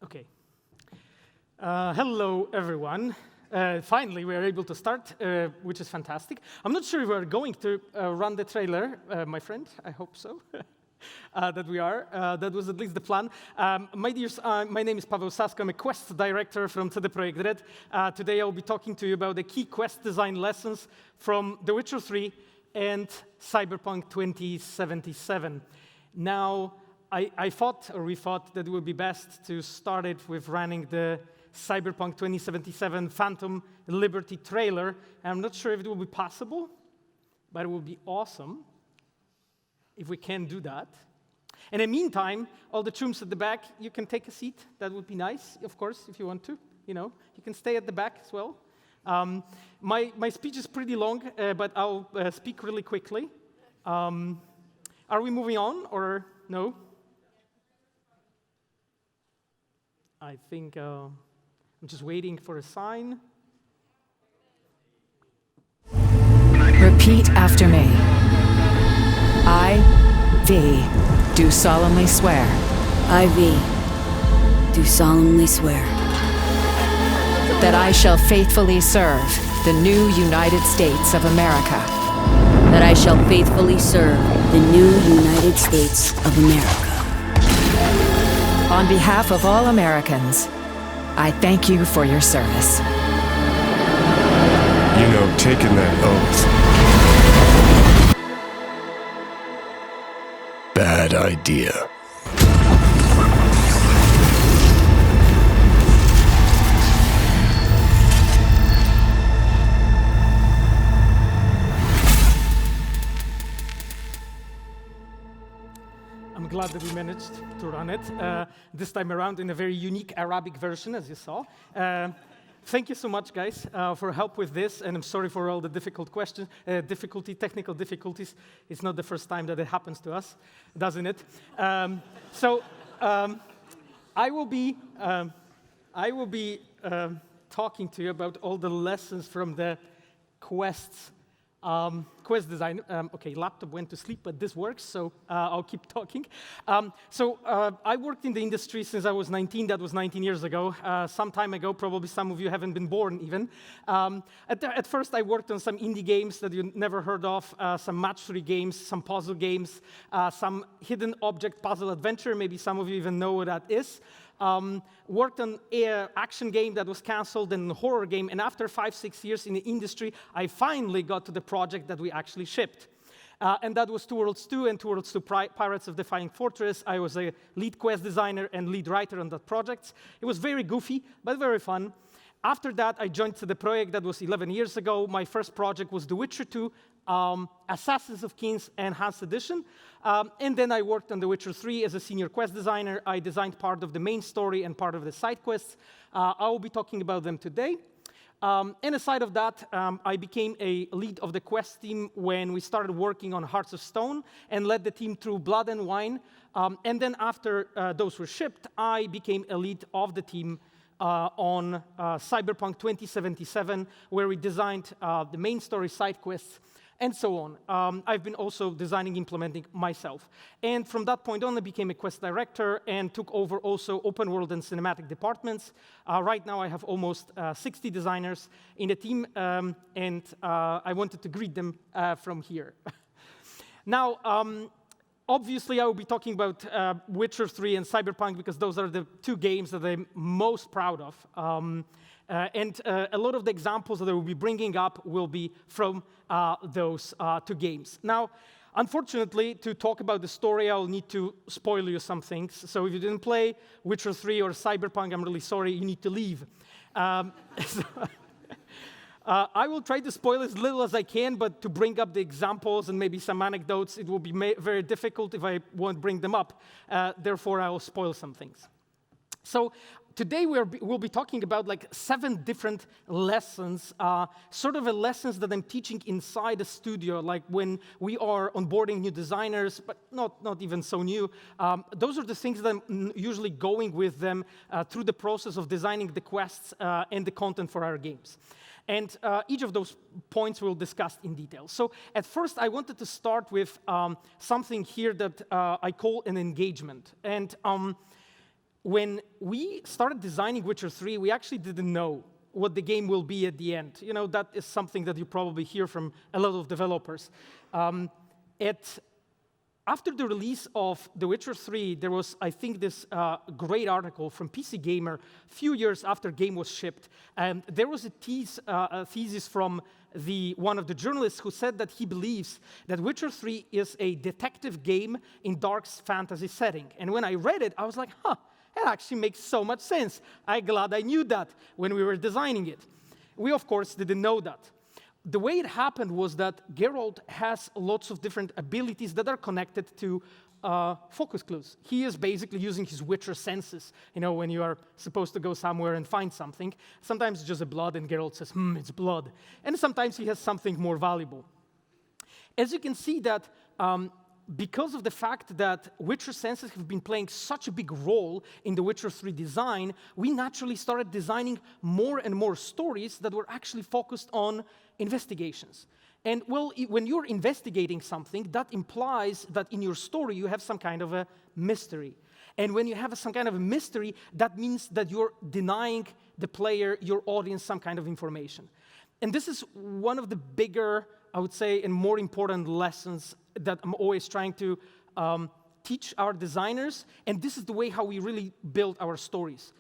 Okay. Hello, everyone. Finally, we are able to start, which is fantastic. I'm not sure if we're going to run the trailer, my friend. I hope so. That we are. That was at least the plan. My dears, my name is Paweł Sasko. I'm a quest director from CD Projekt Red. Today, I'll be talking to you about the key quest design lessons from The Witcher 3 and Cyberpunk 2077. Now, we thought that it would be best to start it with running the Cyberpunk 2077 Phantom Liberty trailer. I'm not sure if it will be possible, but it will be awesome if we can do that. In the meantime, all the chums at the back, you can take a seat. That would be nice, of course, if you want to. You can stay at the back as well. My speech is pretty long, but I'll speak really quickly. Are we moving on, or no? I think I'm just waiting for a sign. Repeat after me. I, V, do solemnly swear. I, V, do solemnly swear. That I shall faithfully serve the new United States of America. That I shall faithfully serve the new United States of America. On behalf of all Americans, I thank you for your service. You know, taking that oath. Bad idea. I'm glad that we managed to run it this time around in a very unique Arabic version, as you saw. Thank you so much, guys, for help with this, and I'm sorry for all the difficult questions, technical difficulties. It's not the first time that it happens to us, doesn't it? I will be talking to you about all the lessons from the quests. Quest design. Okay, laptop went to sleep, but this works, so I'll keep talking. I worked in the industry since I was 19. That was 19 years ago. Some time ago, probably some of you haven't been born even. At first, I worked on some indie games that you never heard of, some match 3 games, some puzzle games, some hidden object puzzle adventure. Maybe some of you even know what that is. Worked on an action game that was canceled and a horror game, and after 5-6 years in the industry, I finally got to the project that we actually shipped. And that was Two Worlds 2 and Two Worlds 2 Pirates of the Flying Fortress. I was a lead quest designer and lead writer on that project. It was very goofy, but very fun. After that, I joined CD Projekt. That was 11 years ago. My first project was The Witcher 2, Assassins of Kings Enhanced Edition. And then I worked on The Witcher 3 as a senior quest designer. I designed part of the main story and part of the side quests. I will be talking about them today. And aside of that, I became a lead of the quest team when we started working on Hearts of Stone and led the team through Blood and Wine. And then after those were shipped, I became a lead of the team on Cyberpunk 2077, where we designed the main story side quests, and so on. I've been also designing, implementing myself. And from that point on, I became a quest director and took over also open world and cinematic departments. Right now, I have almost 60 designers in the team, and I wanted to greet them from here. Now, obviously, I will be talking about Witcher 3 and Cyberpunk because those are the 2 games that I'm most proud of. And a lot of the examples that I will be bringing up will be from those 2 games. Now, unfortunately, to talk about the story, I'll need to spoil you some things. So if you didn't play Witcher 3 or Cyberpunk, I'm really sorry, you need to leave. I will try to spoil as little as I can, but to bring up the examples and maybe some anecdotes, it will be very difficult if I won't bring them up. Therefore, I will spoil some things. So today we'll be talking about like 7 different lessons, sort of lessons that I'm teaching inside the studio, like when we are onboarding new designers, but not even so new. Those are the things that I'm usually going with them through the process of designing the quests and the content for our games. And each of those points we'll discuss in detail. So at first, I wanted to start with something here that I call an engagement. And when we started designing Witcher 3, we actually didn't know what the game will be at the end. You know, that is something that you probably hear from a lot of developers. After the release of The Witcher 3, there was, I think, this great article from PC Gamer a few years after the game was shipped. And there was a thesis from one of the journalists who said that he believes that Witcher 3 is a detective game in dark fantasy setting. And when I read it, I was like, huh, that actually makes so much sense. I'm glad I knew that when we were designing it. We, of course, didn't know that. The way it happened was that Geralt has lots of different abilities that are connected to focus clues. He is basically using his Witcher senses. You know, when you are supposed to go somewhere and find something, sometimes it's just a blood, and Geralt says, it's blood. And sometimes he has something more valuable. As you can see that because of the fact that Witcher senses have been playing such a big role in the Witcher 3 design, we naturally started designing more and more stories that were actually focused on investigations. And well, when you're investigating something, that implies that in your story you have some kind of a mystery. And when you have some kind of a mystery, that means that you're denying the player, your audience, some kind of information. And this is one of the bigger, I would say, and more important lessons that I'm always trying to teach our designers, and this is the way how we really build our stories.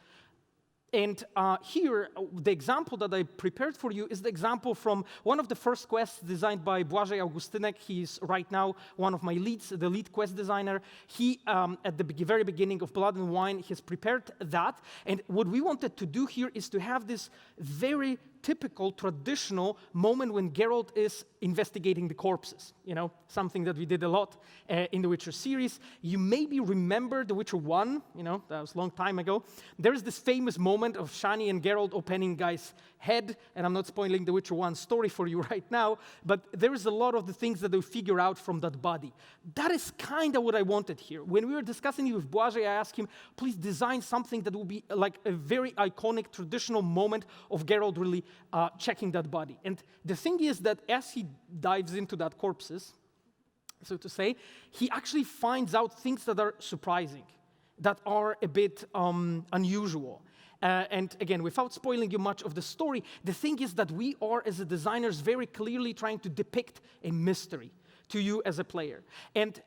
And here, the example that I prepared for you is the example from one of the first quests designed by Błażej Augustynek. He's right now one of my leads, the lead quest designer. He, at the very beginning of Blood and Wine, has prepared that. And what we wanted to do here is to have this very typical, traditional moment when Geralt is investigating the corpses, you know, something that we did a lot in the Witcher series. You maybe remember The Witcher 1, you know, that was a long time ago. There's this famous moment of Shani and Geralt opening guy's head, and I'm not spoiling The Witcher 1 story for you right now, but there is a lot of the things that they figure out from that body. That is kind of what I wanted here. When we were discussing it with Błażej, I asked him, please design something that will be like a very iconic, traditional moment of Geralt really checking that body. And the thing is that as he dives into that corpses, so to say, he actually finds out things that are surprising, that are a bit unusual. And again, without spoiling you much of the story, the thing is that we are, as a designers, very clearly trying to depict a mystery to you as a player. And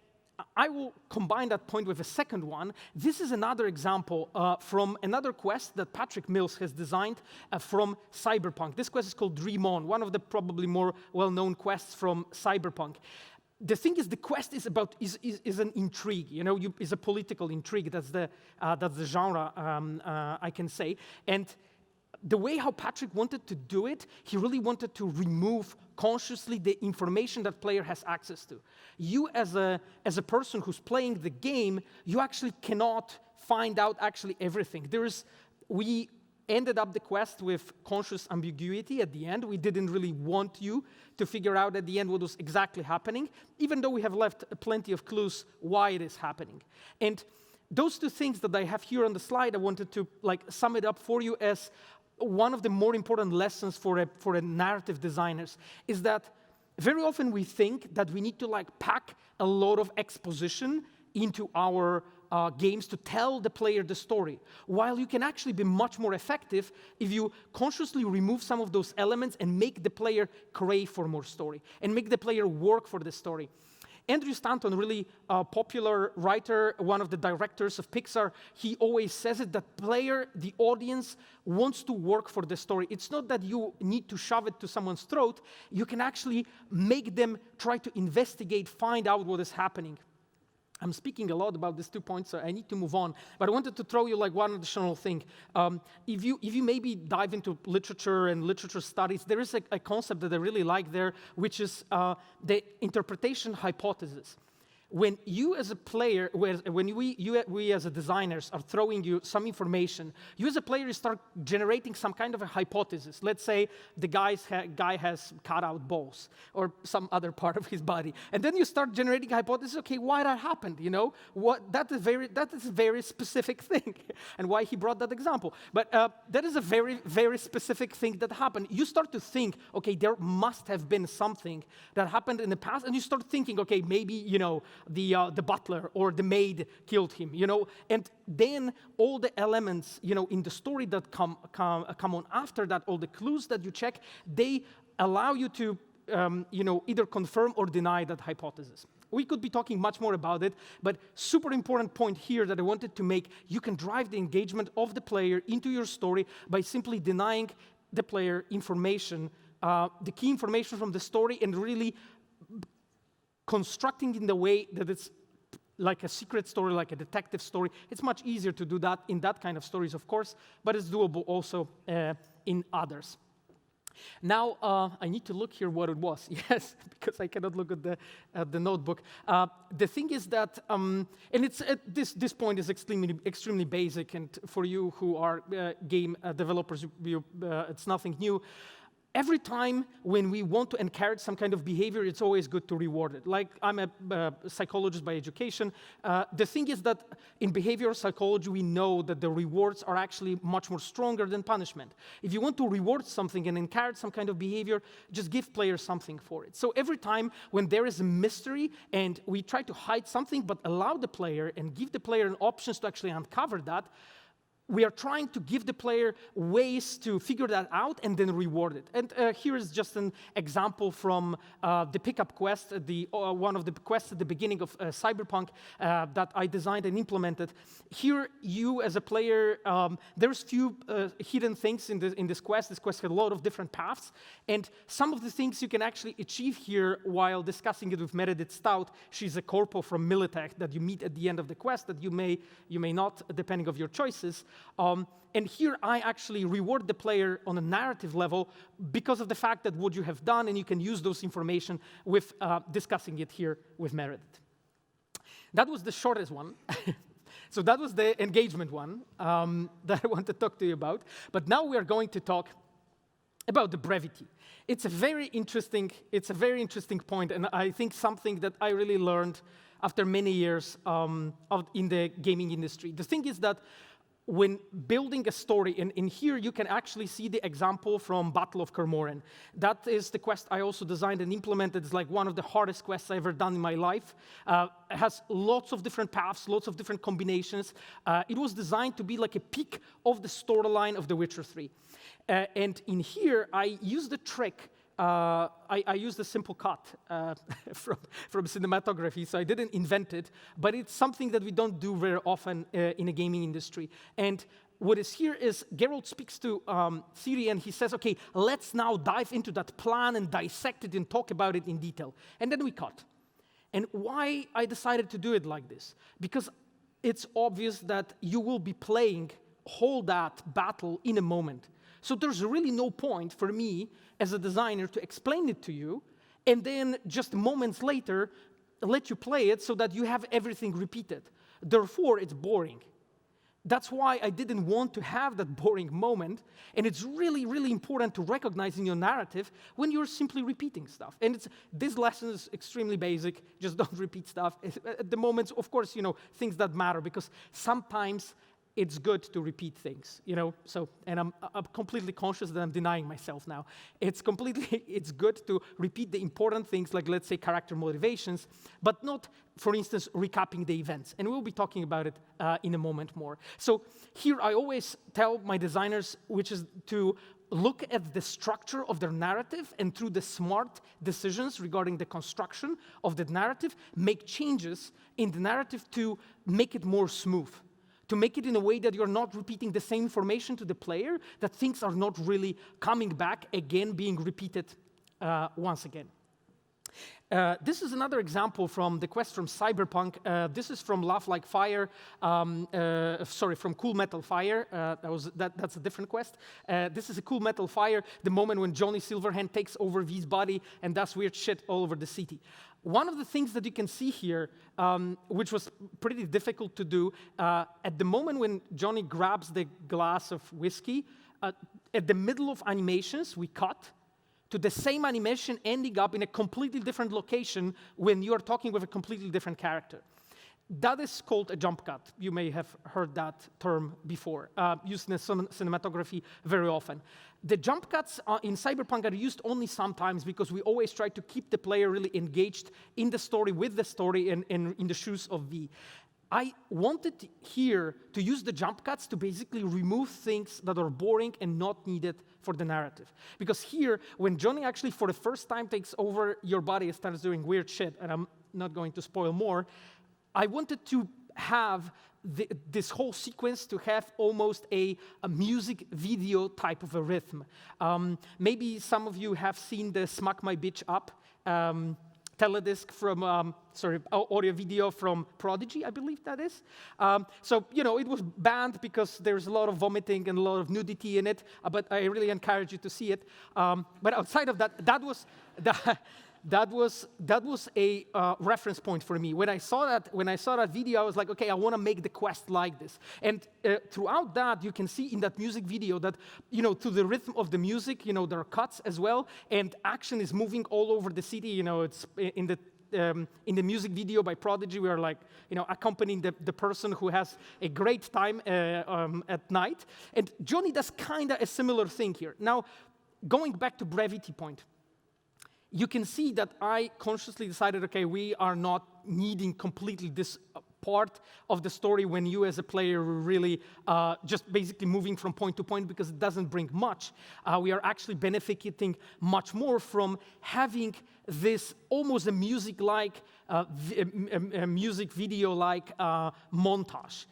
I will combine that point with a second one. This is another example from another quest that Patrick Mills has designed from Cyberpunk. This quest is called Dream On, one of the probably more well-known quests from Cyberpunk. The thing is, the quest is about is an intrigue. You know, is a political intrigue. That's the genre I can say. And the way how Patrick wanted to do it, he really wanted to remove consciously the information that player has access to. You as a person who's playing the game, you actually cannot find out actually everything. We ended up the quest with conscious ambiguity at the end. We didn't really want you to figure out at the end what was exactly happening, even though we have left plenty of clues why it is happening. And those two things that I have here on the slide, I wanted to sum it up for you as one of the more important lessons for a narrative designers is that very often we think that we need to pack a lot of exposition into our games to tell the player the story, while you can actually be much more effective if you consciously remove some of those elements and make the player crave for more story and make the player work for the story. Andrew Stanton, really popular writer, one of the directors of Pixar, he always says it, that the audience wants to work for the story. It's not that you need to shove it to someone's throat. You can actually make them try to investigate, find out what is happening. I'm speaking a lot about these 2 points, so I need to move on. But I wanted to throw you one additional thing. If you maybe dive into literature and literature studies, there is a concept that I really like there, which is the interpretation hypothesis. When you as a player, when we as a designers are throwing you some information, you as a player you start generating some kind of a hypothesis. Let's say the guy has cut out balls or some other part of his body, and then you start generating hypothesis. Okay, why that happened? You know, that is a very specific thing, and why he brought that example. But that is a very, very specific thing that happened. You start to think, okay, there must have been something that happened in the past, and you start thinking, okay, maybe the butler or the maid killed him, and then all the elements, in the story that come on after that, all the clues that you check, they allow you to, either confirm or deny that hypothesis. We could be talking much more about it, but super important point here that I wanted to make, you can drive the engagement of the player into your story by simply denying the player information, the key information from the story, and really constructing in the way that it's like a secret story, like a detective story. It's much easier to do that in that kind of stories, of course, but it's doable also in others. Now, I need to look here what it was, yes, because I cannot look at the notebook. The thing is that, and it's this point is extremely basic, and for you who are game developers, it's nothing new. Every time when we want to encourage some kind of behavior, it's always good to reward it. Like, I'm a psychologist by education. The thing is that in behavioral psychology, we know that the rewards are actually much more stronger than punishment. If you want to reward something and encourage some kind of behavior, just give players something for it. So every time when there is a mystery and we try to hide something but allow the player and give the player options to actually uncover that, we are trying to give the player ways to figure that out and then reward it. And here is just an example from the pickup quest, one of the quests at the beginning of Cyberpunk that I designed and implemented. Here, you as a player, there's few hidden things in this quest. This quest had a lot of different paths, and some of the things you can actually achieve here while discussing it with Meredith Stout. She's a corpo from Militech that you meet at the end of the quest that you may not, depending on your choices. And here I actually reward the player on a narrative level because of the fact that what you have done, and you can use those information with discussing it here with Meredith. That was the shortest one. So that was the engagement one that I want to talk to you about. But now we are going to talk about the brevity. It's a very interesting point, and I think something that I really learned after many years in the gaming industry. The thing is that when building a story, and in here you can actually see the example from Battle of Kermoren. That is the quest I also designed and implemented. It's like one of the hardest quests I've ever done in my life. It has lots of different paths, lots of different combinations. It was designed to be like a peak of the storyline of The Witcher 3. And in here, I used the trick. I used a simple cut from cinematography, so I didn't invent it, but it's something that we don't do very often in a gaming industry. And what is here is Geralt speaks to Ciri, and he says, okay, let's now dive into that plan and dissect it and talk about it in detail. And then we cut. And why I decided to do it like this? Because it's obvious that you will be playing whole that battle in a moment. So there's really no point for me as a designer to explain it to you and then just moments later let you play it so that you have everything repeated. Therefore, it's boring. That's why I didn't want to have that boring moment, and it's really, really important to recognize in your narrative when you're simply repeating stuff. And this lesson is extremely basic, just don't repeat stuff. At the moment, of course, things that matter, because sometimes it's good to repeat things, So, and I'm completely conscious that I'm denying myself now. It's good to repeat the important things, like, let's say, character motivations, but not, for instance, recapping the events. And we'll be talking about it in a moment more. So here I always tell my designers, which is to look at the structure of their narrative, and through the smart decisions regarding the construction of the narrative, make changes in the narrative to make it more smooth. To make it in a way that you're not repeating the same information to the player, that things are not really coming back again, being repeated once again. This is another example from the quest from Cyberpunk. This is from Laugh Like Fire, from Cool Metal Fire. That's a different quest. This is a Cool Metal Fire, the moment when Johnny Silverhand takes over V's body and does weird shit all over the city. One of the things that you can see here, which was pretty difficult to do, at the moment when Johnny grabs the glass of whiskey, at the middle of animations, we cut to the same animation ending up in a completely different location when you are talking with a completely different character. that is called a jump cut. You may have heard that term before, used in cinematography very often. The jump cuts in Cyberpunk are used only sometimes because we always try to keep the player really engaged in the story, with the story, and in the shoes of V. I wanted here to use the jump cuts to basically remove things that are boring and not needed for the narrative. Because here, when Johnny actually for the first time takes over your body and starts doing weird shit, and I'm not going to spoil more, I wanted to have this whole sequence to have almost a music video type of a rhythm. Maybe some of you have seen the Smack My Bitch Up teledisc from, audio video from Prodigy, I believe that is. So, it was banned because there's a lot of vomiting and a lot of nudity in it, but I really encourage you to see it. But outside of that, that was a reference point for me. When I saw that video, I was like, okay, I want to make the quest like this. And throughout that, you can see in that music video that, to the rhythm of the music, there are cuts as well, and action is moving all over the city. It's in the music video by Prodigy, we are like, accompanying the person who has a great time at night. And Johnny does kind of a similar thing here. Now, going back to brevity point, you can see that I consciously decided, okay, we are not needing completely this part of the story when you as a player are really just basically moving from point to point because it doesn't bring much. We are actually benefiting much more from having this almost a music-like, a music video-like montage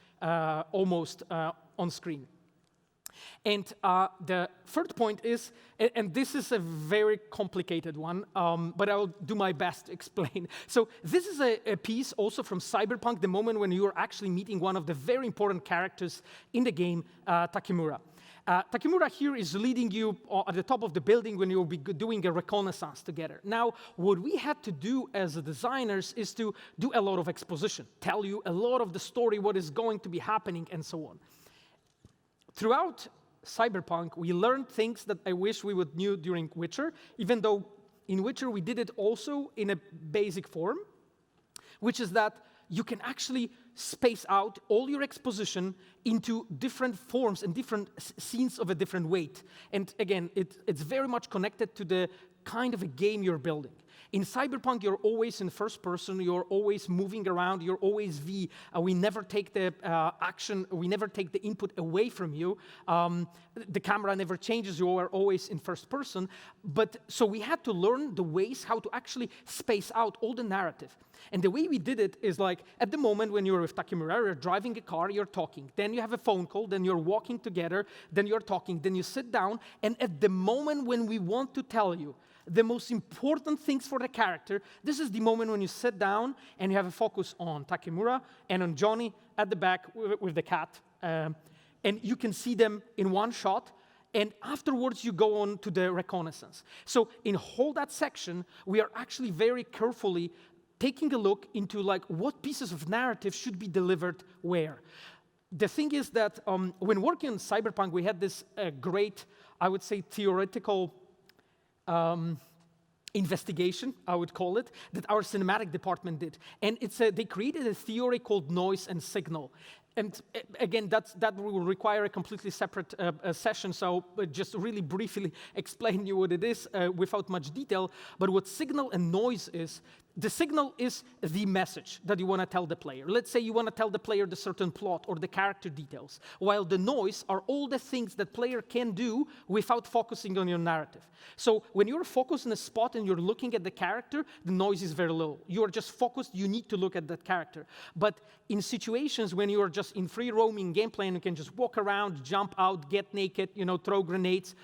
almost on screen. And the third point is, and this is a very complicated one, but I'll do my best to explain. So this is a piece also from Cyberpunk, the moment when you are actually meeting one of the very important characters in the game, Takemura. Takemura here is leading you at the top of the building when you'll be doing a reconnaissance together. Now, what we had to do as designers is to do a lot of exposition, tell you a lot of the story, what is going to be happening, and so on. Throughout Cyberpunk, we learned things that I wish we would knew during Witcher, even though in Witcher we did it also in a basic form, which is that you can actually space out all your exposition into different forms and different scenes of a different weight. And again, it's very much connected to the kind of a game you're building. In Cyberpunk, you're always in first person, you're always moving around, you're always V. We never take the action, we never take the input away from you. The camera never changes, you are always in first person. But so we had to learn the ways how to actually space out all the narrative. And the way we did it is like, at the moment when you're with Takemura, you're driving a car, you're talking. Then you have a phone call, then you're walking together, then you're talking, then you sit down. And at the moment when we want to tell you the most important things for the character, this is the moment when you sit down and you have a focus on Takemura and on Johnny at the back with the cat. And you can see them in one shot, and afterwards you go on to the reconnaissance. So in all that section, we are actually very carefully taking a look into like what pieces of narrative should be delivered where. The thing is that when working on Cyberpunk, we had this great, I would say, theoretical investigation, I would call it, that our cinematic department did. And they created a theory called noise and signal. And again, that will require a completely separate session, so just really briefly explain you what it is without much detail. But what signal and noise is, the signal is the message that you want to tell the player. Let's say you want to tell the player the certain plot or the character details, while the noise are all the things that player can do without focusing on your narrative. So when you're focused on a spot and you're looking at the character, the noise is very low. You are just focused, you need to look at that character. But in situations when you are just in free roaming gameplay and you can just walk around, jump out, get naked, throw grenades,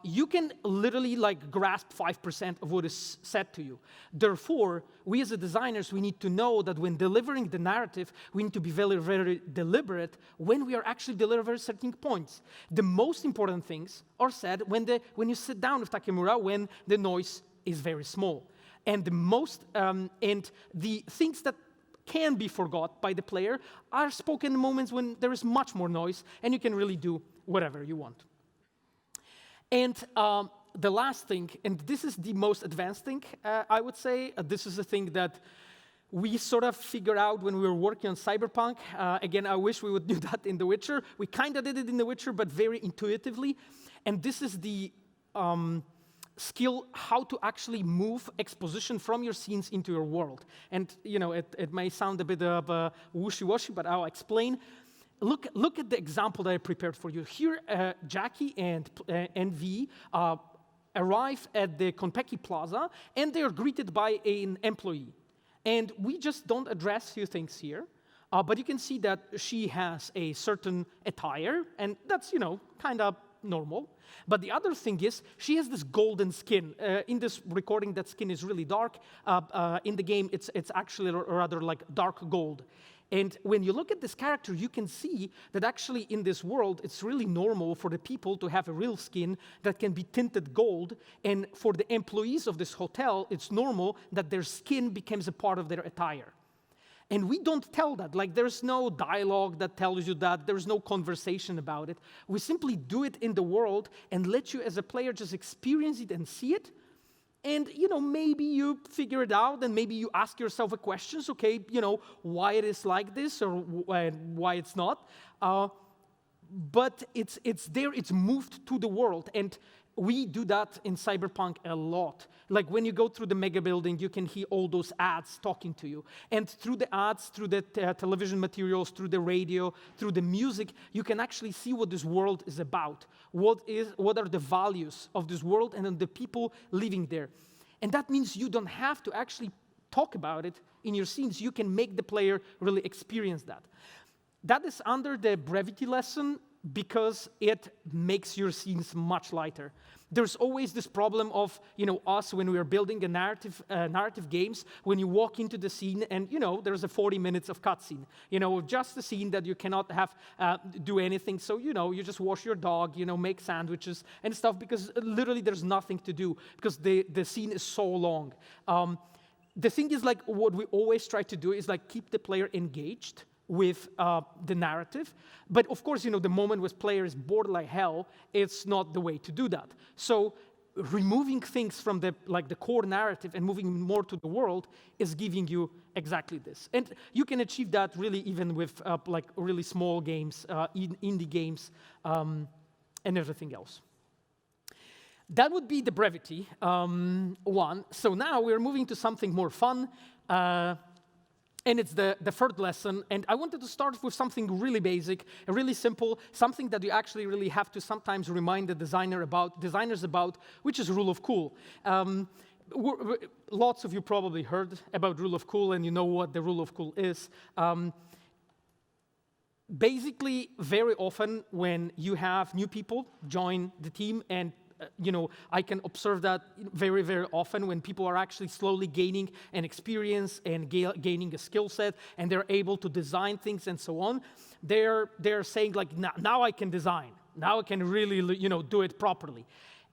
you can literally grasp 5% of what is said to you. Therefore, we as designers, we need to know that when delivering the narrative, we need to be very, very deliberate when we are actually delivering certain points. The most important things are said when you sit down with Takemura, when the noise is very small. And the things that can be forgot by the player are spoken in moments when there is much more noise, and you can really do whatever you want. And the last thing, and this is the most advanced thing, I would say, this is the thing that we sort of figured out when we were working on Cyberpunk, again, I wish we would do that in The Witcher. We kind of did it in The Witcher, but very intuitively. And this is the skill how to actually move exposition from your scenes into your world. And, you know, it may sound a bit of wishy-washy, but I'll explain. Look at the example that I prepared for you. Here, Jackie and V arrive at the Konpeki Plaza, and they are greeted by an employee. And we just don't address few things here, but you can see that she has a certain attire, and that's, you know, kind of normal. But the other thing is, she has this golden skin. In this recording, that skin is really dark. In the game, it's actually rather like dark gold. And when you look at this character, you can see that actually in this world, it's really normal for the people to have a real skin that can be tinted gold. And for the employees of this hotel, it's normal that their skin becomes a part of their attire. And we don't tell that. Like, there's no dialogue that tells you that. There's no conversation about it. We simply do it in the world and let you as a player just experience it and see it. And, you know, maybe you figure it out, and maybe you ask yourself a question, okay, you know, why it is like this or why it's not. But it's there, it's moved to the world. And we do that in Cyberpunk a lot. Like when you go through the mega building, you can hear all those ads talking to you. And through the ads, through the television materials, through the radio, through the music, you can actually see what this world is about. What are the values of this world and the people living there. And that means you don't have to actually talk about it in your scenes. You can make the player really experience that. That is under the brevity lesson, because it makes your scenes much lighter. There's always this problem of, you know, us when we are building a narrative games, when you walk into the scene and, you know, there's a 40 minutes of cutscene. You know, just a scene that you cannot have do anything. So, you know, you just wash your dog, you know, make sandwiches and stuff, because literally there's nothing to do because the scene is so long. The thing is, like, what we always try to do is, like, keep the player engaged with the narrative. But of course, you know, the moment when player is bored like hell, it's not the way to do that. So removing things from the core narrative and moving more to the world is giving you exactly this. And you can achieve that really even with like really small games, indie games, and everything else. That would be the brevity one. So now we're moving to something more fun. And it's the third lesson, and I wanted to start with something really basic, really simple, something that you actually really have to sometimes remind the designers about, which is rule of cool. Lots of you probably heard about rule of cool, and you know what the rule of cool is. Basically, very often when you have new people join the team, and you know, I can observe that very, very often when people are actually slowly gaining an experience and gaining a skill set, and they're able to design things and so on. They're saying like, now I can design. Now I can really, you know, do it properly.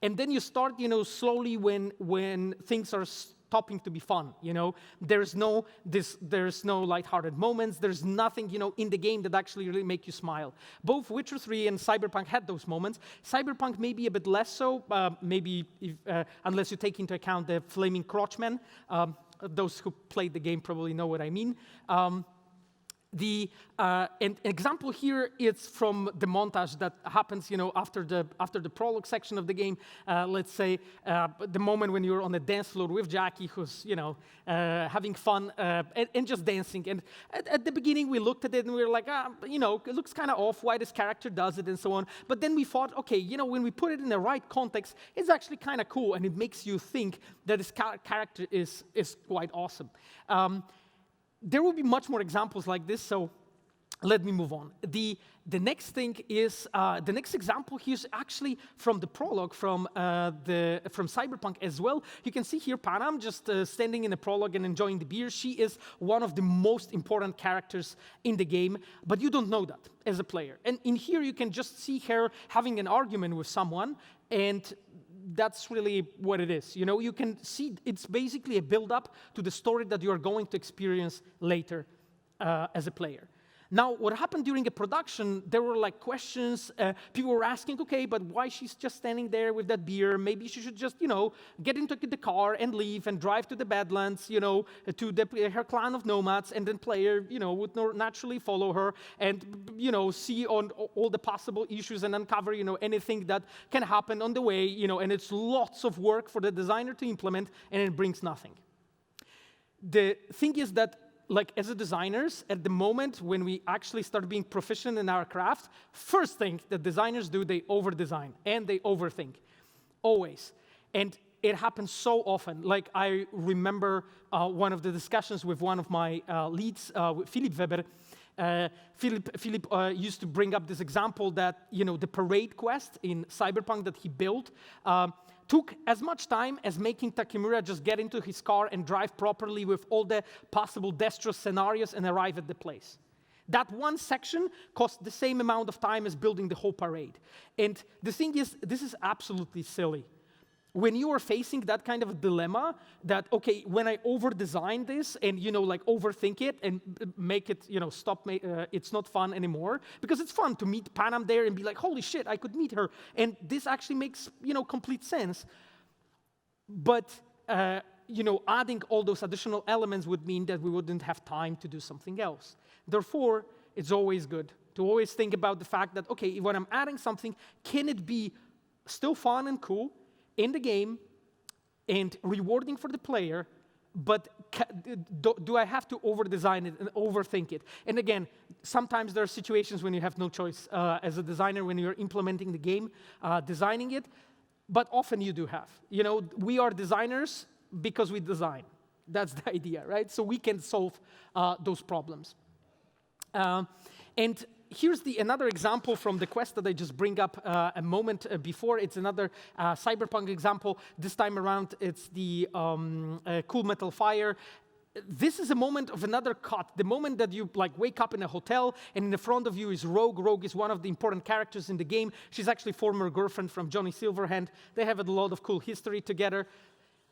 And then you start, you know, slowly when things are stopping to be fun, you know. There's no lighthearted moments. There's nothing, you know, in the game that actually really make you smile. Both Witcher 3 and Cyberpunk had those moments. Cyberpunk maybe a bit less so, maybe unless you take into account the flaming crotchman. Those who played the game probably know what I mean. An example here is from the montage that happens, you know, after the prologue section of the game. Let's say the moment when you're on the dance floor with Jackie, who's, you know, having fun and just dancing. And at the beginning, we looked at it and we were like, you know, it looks kind of off why this character does it and so on. But then we thought, okay, you know, when we put it in the right context, it's actually kind of cool, and it makes you think that this character is quite awesome. There will be much more examples like this, so let me move on. The next thing is, the next example here is actually from the prologue, from Cyberpunk as well. You can see here Panam just standing in the prologue and enjoying the beer. She is one of the most important characters in the game, but you don't know that as a player. And in here you can just see her having an argument with someone, and that's really what it is. You know, you can see it's basically a build-up to the story that you are going to experience later as a player. Now, what happened during a production, there were like questions, people were asking, okay, but why she's just standing there with that beer? Maybe she should just, get into the car and leave and drive to the Badlands, to her clan of nomads, and then player, would naturally follow her and, see on all the possible issues and uncover, anything that can happen on the way, and it's lots of work for the designer to implement, and it brings nothing. The thing is that, like, as a designers, at the moment when we actually start being proficient in our craft, first thing that designers do, they over-design and they overthink, always. And it happens so often. Like, I remember one of the discussions with one of my leads, with Philip Weber. Philip used to bring up this example that, the parade quest in Cyberpunk that he built took as much time as making Takemura just get into his car and drive properly with all the possible destrous scenarios and arrive at the place. That one section cost the same amount of time as building the whole parade. And the thing is, this is absolutely silly. When you are facing that kind of a dilemma, that, okay, when I over-design this and, overthink it and make it, it's not fun anymore, because it's fun to meet Panam there and be like, holy shit, I could meet her. And this actually makes, complete sense. But, adding all those additional elements would mean that we wouldn't have time to do something else. Therefore, it's always good to always think about the fact that, okay, when I'm adding something, can it be still fun and cool in the game and rewarding for the player, but do I have to over-design it and overthink it? And again, sometimes there are situations when you have no choice as a designer when you're implementing the game, designing it, but often you do have. We are designers because we design. That's the idea, right? So we can solve those problems. And here's another example from the quest that I just bring up a moment before. It's another Cyberpunk example. This time around, it's the Cool Metal Fire. This is a moment of another cut. The moment that you wake up in a hotel and in the front of you is Rogue. Rogue is one of the important characters in the game. She's actually former girlfriend from Johnny Silverhand. They have a lot of cool history together.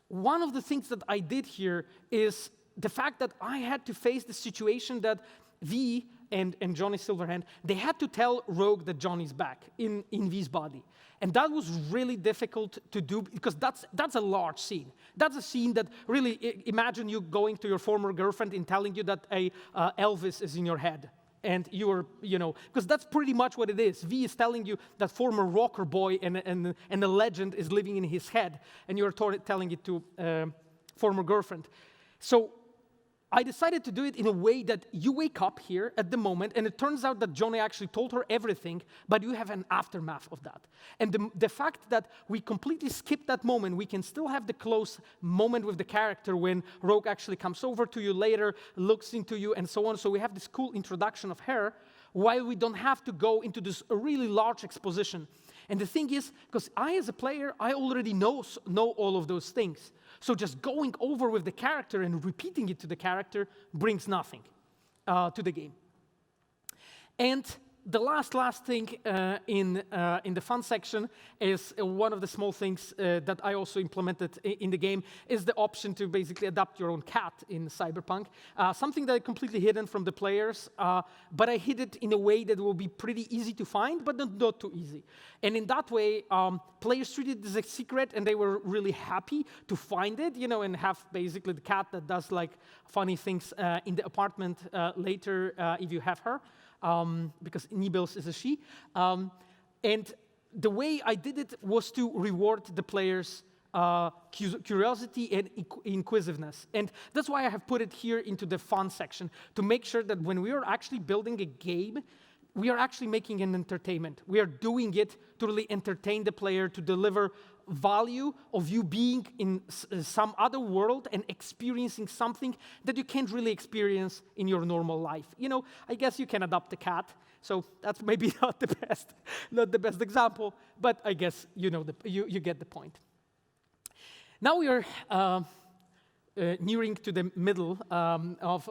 One of the things that I did here is the fact that I had to face the situation that V and Johnny Silverhand, they had to tell Rogue that Johnny's back in V's body. And that was really difficult to do because that's a large scene. That's a scene that really, imagine you going to your former girlfriend and telling you that Elvis is in your head. And you're, because that's pretty much what it is. V is telling you that former rocker boy and a legend is living in his head. And you're telling it to former girlfriend. So I decided to do it in a way that you wake up here at the moment, and it turns out that Johnny actually told her everything, but you have an aftermath of that. And the fact that we completely skipped that moment, we can still have the close moment with the character when Rogue actually comes over to you later, looks into you, and so on. So we have this cool introduction of her, while we don't have to go into this really large exposition. And the thing is, because I, as a player, I already know all of those things. So just going over with the character and repeating it to the character brings nothing to the game. And the last thing in the fun section is one of the small things that I also implemented in the game is the option to basically adopt your own cat in Cyberpunk. Something that I completely hidden from the players, but I hid it in a way that will be pretty easy to find, but not too easy. And in that way, players treated it as a secret, and they were really happy to find it, and have basically the cat that does funny things in the apartment later if you have her. Because Nibels is a she. And the way I did it was to reward the players' curiosity and inquisitiveness. And that's why I have put it here into the fun section, to make sure that when we are actually building a game, we are actually making an entertainment. We are doing it to really entertain the player, to deliver value of you being in some other world and experiencing something that you can't really experience in your normal life. I guess you can adopt a cat, so that's maybe not the best example, but I guess you get the point. Now we are nearing to the middle of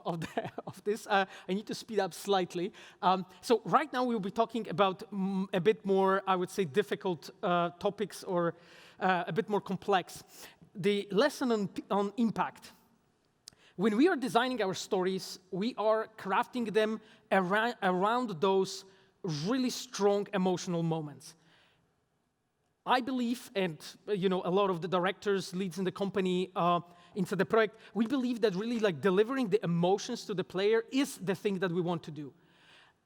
this. I need to speed up slightly. So right now we'll be talking about a bit more, I would say, difficult topics or a bit more complex. The lesson on impact. When we are designing our stories, we are crafting them around those really strong emotional moments. I believe, and a lot of the directors, leads in the company, into the project, we believe that really like delivering the emotions to the player is the thing that we want to do.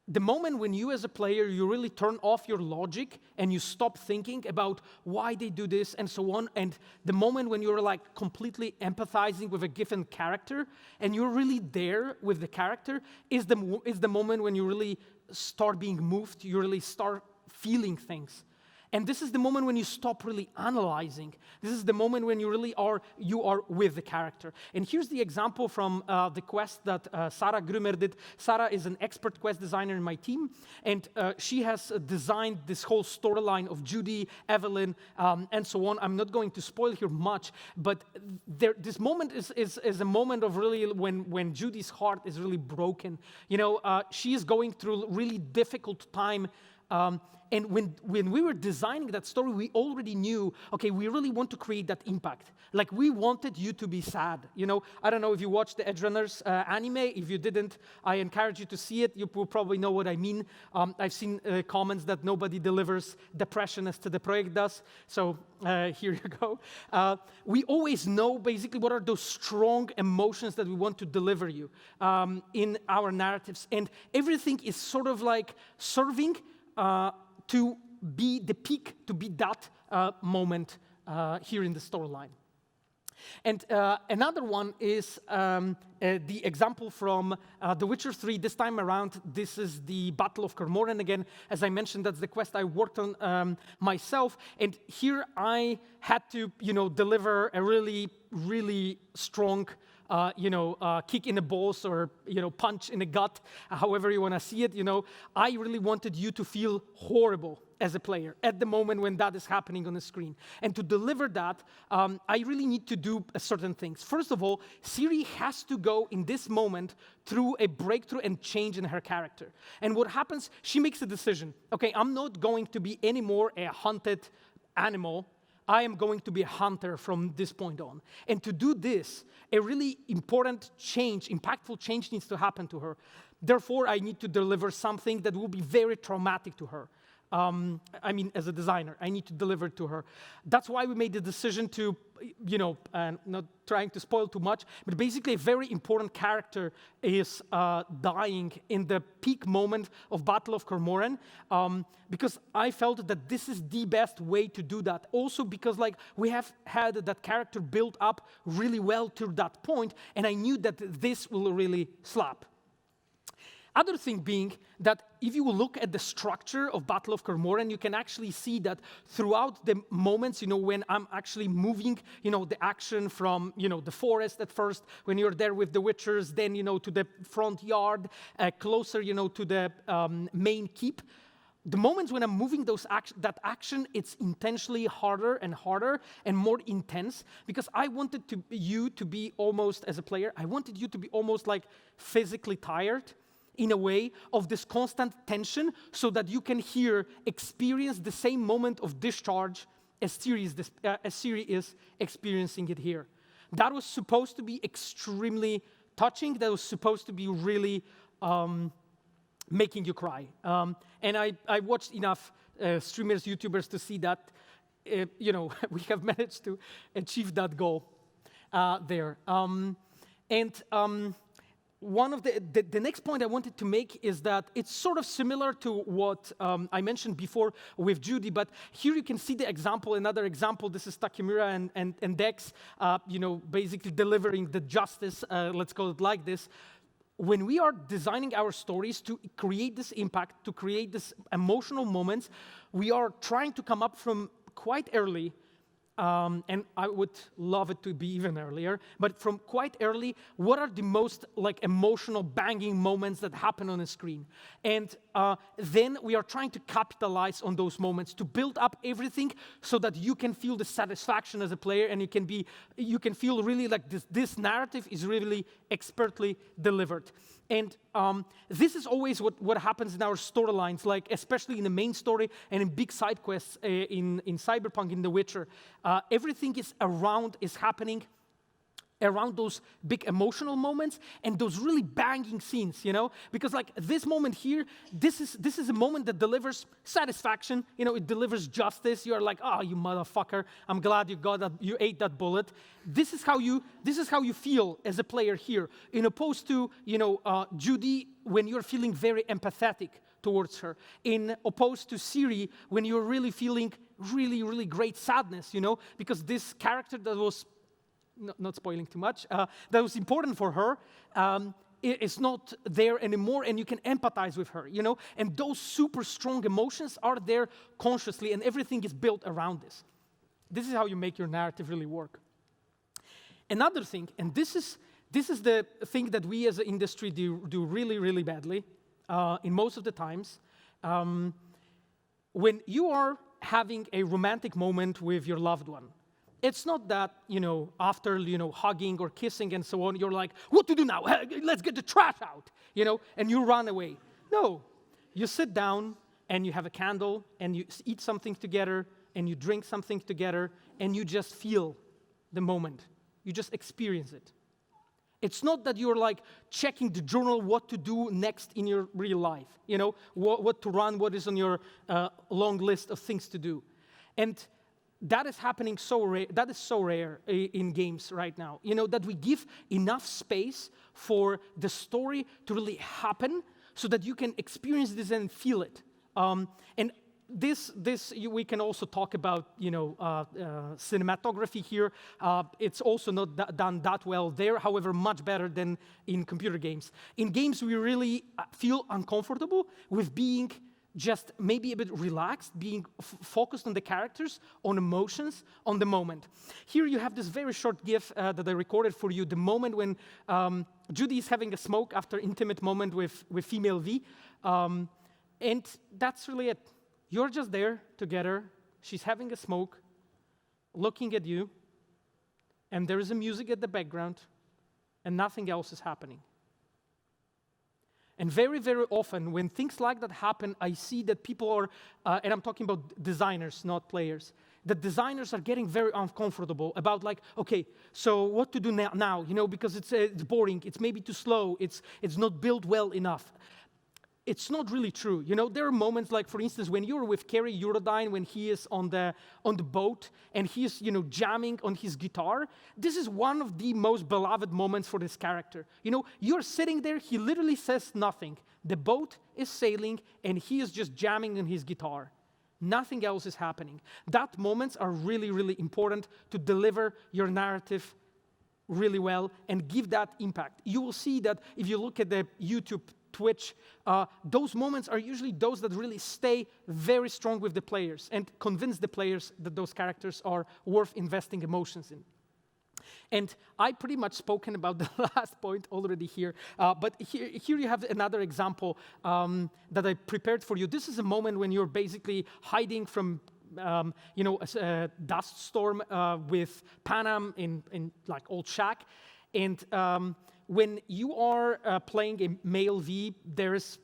The moment when you as a player, you really turn off your logic and you stop thinking about why they do this and so on, and the moment when you're like completely empathizing with a given character and you're really there with the character is the moment when you really start being moved, you really start feeling things. And this is the moment when you stop really analyzing. This is the moment when you really are with the character. And here's the example from the quest that Sarah Grumer did. Sarah is an expert quest designer in my team, and she has designed this whole storyline of Judy, Evelyn, and so on. I'm not going to spoil here much, but this moment is a moment of really when Judy's heart is really broken. She is going through a really difficult time. And when we were designing that story, we already knew, okay, we really want to create that impact. Like, we wanted you to be sad. I don't know if you watched the Edge Runners anime. If you didn't, I encourage you to see it. You will probably know what I mean. I've seen comments that nobody delivers depression as the project does. So here you go. We always know basically what are those strong emotions that we want to deliver you in our narratives. And everything is sort of like serving to be the peak, to be that moment here in the storyline. And another one is the example from The Witcher 3. This time around, this is the Battle of Cormoran again. As I mentioned, that's the quest I worked on myself. And here I had to, deliver a really, really strong kick in the balls or, punch in the gut, however you want to see it, I really wanted you to feel horrible as a player at the moment when that is happening on the screen. And to deliver that, I really need to do certain things. First of all, Ciri has to go in this moment through a breakthrough and change in her character. And what happens, she makes a decision. Okay, I'm not going to be anymore a hunted animal. I am going to be a hunter from this point on. And to do this, a really important change, impactful change needs to happen to her. Therefore, I need to deliver something that will be very traumatic to her. As a designer, I need to deliver it to her. That's why we made the decision to, not trying to spoil too much, but basically a very important character is dying in the peak moment of Battle of Cormoran, because I felt that this is the best way to do that. Also because we have had that character built up really well to that point, and I knew that this will really slap. Other thing being that if you look at the structure of Battle of Cormoran, you can actually see that throughout the moments, when I'm actually moving, the action from, the forest at first, when you're there with the Witchers, then, to the front yard, closer, to the main keep. The moments when I'm moving that action, it's intentionally harder and more intense, because I wanted you to be almost, as a player, I wanted you to be almost like physically tired, in a way, of this constant tension, so that you can experience the same moment of discharge as Ciri is experiencing it here. That was supposed to be extremely touching. That was supposed to be really making you cry. And I watched enough streamers, YouTubers to see that, we have managed to achieve that goal there. One of the next point I wanted to make is that it's sort of similar to what I mentioned before with Judy, but here you can see the example, another example. This is Takemura and Dex, basically delivering the justice, let's call it like this. When we are designing our stories to create this impact, to create this emotional moments, we are trying to come up from quite early, and I would love it to be even earlier, but from quite early, what are the most emotional banging moments that happen on the screen? And then we are trying to capitalize on those moments to build up everything so that you can feel the satisfaction as a player, and you can feel really like this narrative is really expertly delivered. And this is always what happens in our storylines, especially in the main story and in big side quests in Cyberpunk, in The Witcher. Everything is happening around those big emotional moments and those really banging scenes, Because like this moment here, this is a moment that delivers satisfaction, it delivers justice. You're like, oh, you motherfucker, I'm glad you ate that bullet. This is how you feel as a player here, in opposed to, Judy, when you're feeling very empathetic towards her, in opposed to Siri, when you're really feeling really, really great sadness, because this character that was, not spoiling too much, that was important for her, is not there anymore, and you can empathize with her, And those super strong emotions are there consciously, and everything is built around this. This is how you make your narrative really work. Another thing, and this is the thing that we as an industry do really, really badly, in most of the times, when you are having a romantic moment with your loved one, it's not that, after, hugging or kissing and so on, you're like, what to do now? Let's get the trash out, and you run away. No, you sit down and you have a candle and you eat something together and you drink something together and you just feel the moment. You just experience it. It's not that you're like checking the journal what to do next in your real life, what to run, what is on your long list of things to do. And that is happening so rare. That is so rare in games right now, that we give enough space for the story to really happen so that you can experience this and feel it. And we can also talk about, cinematography here. It's also not done that well there, however, much better than in computer games. In games, we really feel uncomfortable with being just maybe a bit relaxed, being focused on the characters, on emotions, on the moment. Here you have this very short GIF that I recorded for you, the moment when Judy is having a smoke after intimate moment with female V. And that's really it. You're just there together, she's having a smoke, looking at you, and there is a music at the background, and nothing else is happening. And very, very often, when things like that happen, I see that people are, and I'm talking about designers, not players, the designers are getting very uncomfortable about like, okay, so what to do now, because it's boring, it's maybe too slow, it's not built well enough. It's not really true. There are moments like, for instance, when you're with Kerry Eurodyne, when he is on the boat and he's, jamming on his guitar. This is one of the most beloved moments for this character. You're sitting there, he literally says nothing. The boat is sailing and he is just jamming on his guitar. Nothing else is happening. That moments are really, really important to deliver your narrative really well and give that impact. You will see that if you look at the YouTube, Twitch, those moments are usually those that really stay very strong with the players and convince the players that those characters are worth investing emotions in. And I pretty much spoken about the last point already here, but here you have another example that I prepared for you. This is a moment when you're basically hiding from a dust storm with Panam in like old shack, and when you are playing a male V, there is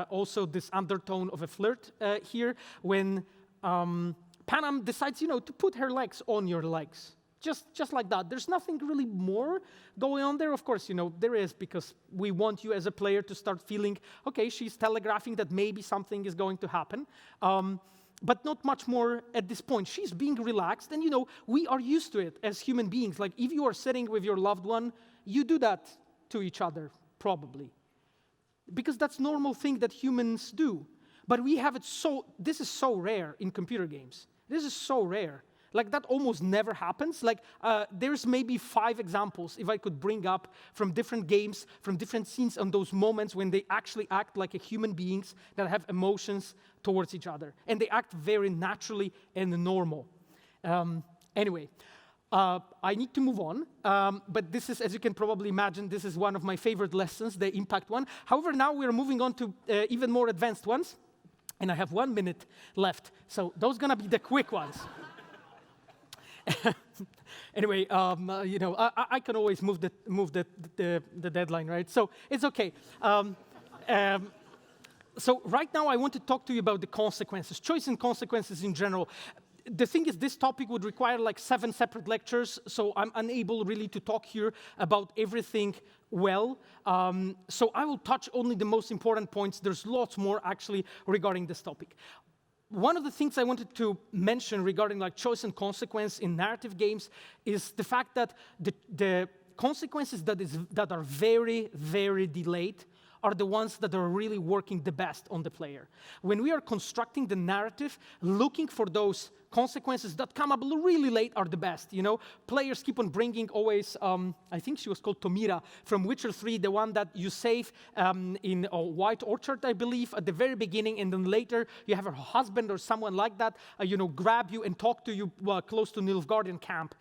also this undertone of a flirt here when Panam decides, to put her legs on your legs. Just like that. There's nothing really more going on there. Of course, there is, because we want you as a player to start feeling, okay, she's telegraphing that maybe something is going to happen. But not much more at this point. She's being relaxed, and we are used to it as human beings. Like if you are sitting with your loved one, you do that to each other, probably. Because that's a normal thing that humans do. But we have it this is so rare in computer games. This is so rare. Like that almost never happens. Like there's maybe 5 examples, if I could bring up, from different games, from different scenes on those moments when they actually act like human beings that have emotions towards each other. And they act very naturally and normal. Anyway. I need to move on, but this is, as you can probably imagine, this is one of my favorite lessons, the impact one. However, now we're moving on to even more advanced ones, and I have 1 minute left, so those are gonna be the quick ones. Anyway, I can always move the deadline, right? So it's okay. So right now I want to talk to you about the consequences, choice and consequences in general. The thing is, this topic would require like 7 separate lectures, so I'm unable really to talk here about everything well. So I will touch only the most important points. There's lots more actually regarding this topic. One of the things I wanted to mention regarding like choice and consequence in narrative games is the fact that the consequences that are very, very delayed are the ones that are really working the best on the player. When we are constructing the narrative, looking for those consequences that come up really late are the best. You know, players keep on bringing always, I think she was called Tomira from Witcher 3, the one that you save in a White Orchard, I believe, at the very beginning, and then later you have her husband or someone like that, grab you and talk to you close to Nilfgaardian camp.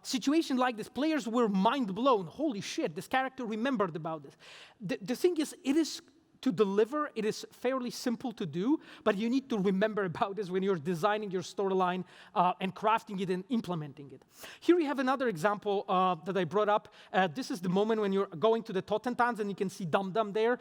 Situation like this, players were mind blown. Holy shit, this character remembered about this. The thing is, it is to deliver, it is fairly simple to do, but you need to remember about this when you're designing your storyline and crafting it and implementing it. Here we have another example that I brought up. This is the moment when you're going to the Tottentans, and you can see Dum Dum there.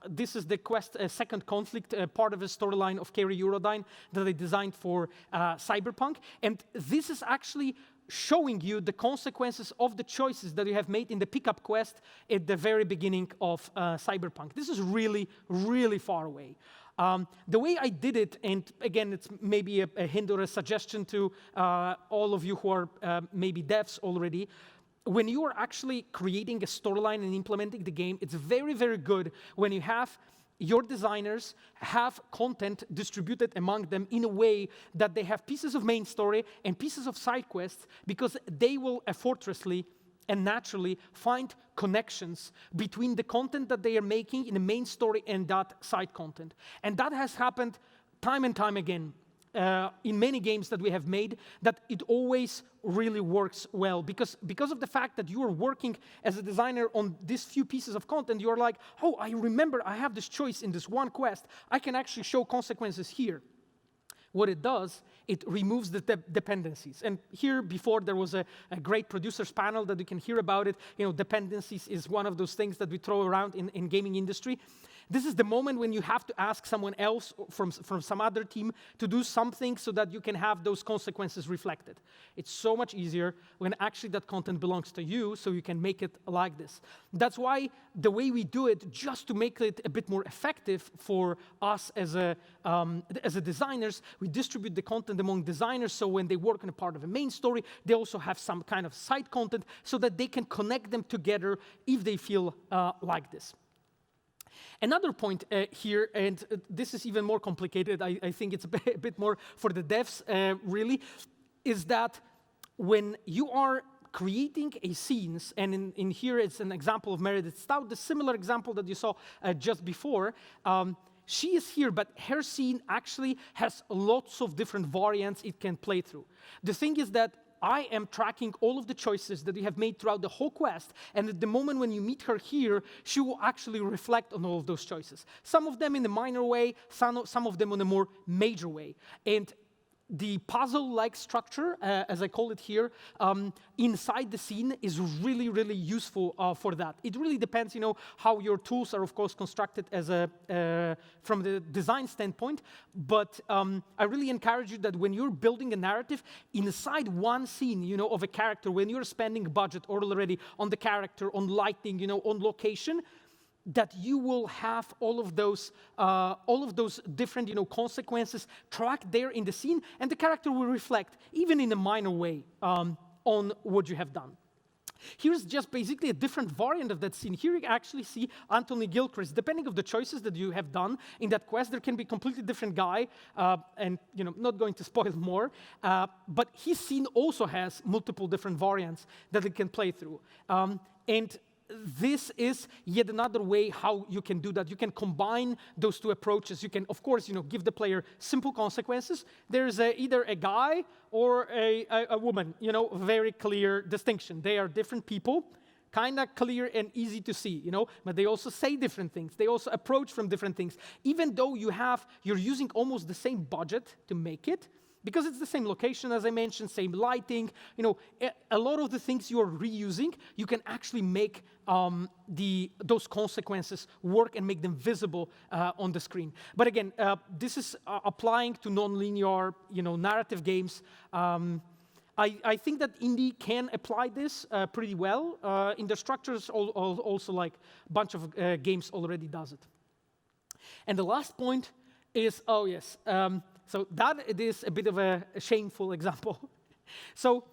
This is the quest, Second Conflict, part of a storyline of Kerry Eurodyne that I designed for Cyberpunk. And this is actually showing you the consequences of the choices that you have made in the pickup quest at the very beginning of Cyberpunk. This is really, really far away. The way I did it, and again, it's maybe a hint or a suggestion to all of you who are maybe devs already, when you are actually creating a storyline and implementing the game, it's very, very good when you have your designers have content distributed among them in a way that they have pieces of main story and pieces of side quests, because they will effortlessly and naturally find connections between the content that they are making in the main story and that side content. And that has happened time and time again. In many games that we have made, that it always really works well, because of the fact that you are working as a designer on these few pieces of content, you're like, oh, I remember I have this choice in this one quest, I can actually show consequences here. What it does, it removes the dependencies. And here before there was a great producers panel that you can hear about it. You know, dependencies is one of those things that we throw around in gaming industry. This is the moment when you have to ask someone else from some other team to do something so that you can have those consequences reflected. It's so much easier when actually that content belongs to you, so you can make it like this. That's why the way we do it, just to make it a bit more effective for us as a designers, we distribute the content among designers, so when they work on a part of a main story, they also have some kind of side content so that they can connect them together if they feel like this. Another point here, and this is even more complicated, I think it's a bit more for the devs really, is that when you are creating a scenes, and in here it's an example of Meredith Stout, the similar example that you saw just before, she is here, but her scene actually has lots of different variants it can play through. The thing is that I am tracking all of the choices that you have made throughout the whole quest, and at the moment when you meet her here, she will actually reflect on all of those choices. Some of them in a minor way, some of them in a more major way. And the puzzle-like structure, as I call it here, inside the scene is really, really useful for that. It really depends, how your tools are, of course, constructed as from the design standpoint. But I really encourage you that when you're building a narrative, inside one scene, of a character, when you're spending budget already on the character, on lighting, on location, that you will have all of those different consequences tracked there in the scene, and the character will reflect, even in a minor way, on what you have done. Here's just basically a different variant of that scene. Here you actually see Anthony Gilchrist. Depending on the choices that you have done in that quest, there can be a completely different guy, and not going to spoil more, but his scene also has multiple different variants that it can play through. And this is yet another way how you can do that. You can combine those two approaches. You can, of course, give the player simple consequences. There's either a guy or a woman, very clear distinction. They are different people, kind of clear and easy to see, but they also say different things. They also approach from different things. Even though you're using almost the same budget to make it, Because it's the same location, as I mentioned, same lighting, a lot of the things you're reusing, you can actually make those consequences work and make them visible on the screen. But again, this is applying to non-linear, narrative games. I think that indie can apply this pretty well. In the structures, also like a bunch of games already does it. And the last point is, so that it is a bit of a shameful example. So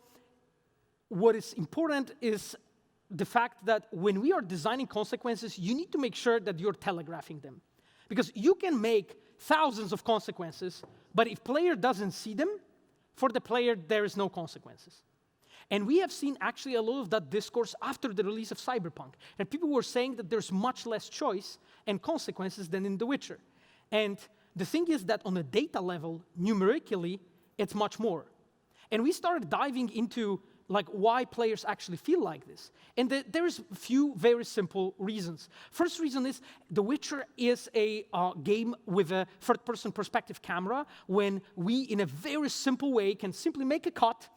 what is important is the fact that when we are designing consequences, you need to make sure that you're telegraphing them. Because you can make thousands of consequences, but if player doesn't see them, for the player, there is no consequences. And we have seen actually a lot of that discourse after the release of Cyberpunk. And people were saying that there's much less choice and consequences than in The Witcher. And the thing is that on a data level, numerically, it's much more. And we started diving into why players actually feel like this. And there's a few very simple reasons. First reason is The Witcher is a game with a third-person perspective camera when we, in a very simple way, can simply make a cut,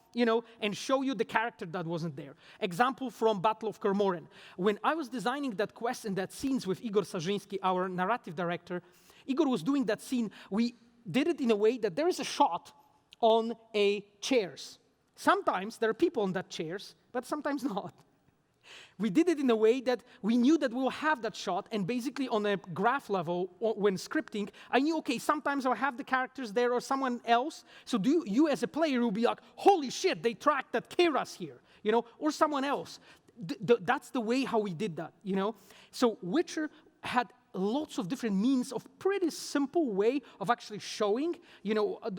and show you the character that wasn't there. Example from Battle of Kermoren. When I was designing that quest and that scenes with Igor Sarzyński, our narrative director, Igor was doing that scene. We did it in a way that there is a shot on a chairs. Sometimes there are people on that chairs, but sometimes not. We did it in a way that we knew that we will have that shot, and basically on a graph level, when scripting, I knew, okay, sometimes I'll have the characters there or someone else, so you as a player will be like, holy shit, they tracked that Kira's here, or someone else. That's the way how we did that, So Witcher had lots of different means of pretty simple way of actually showing,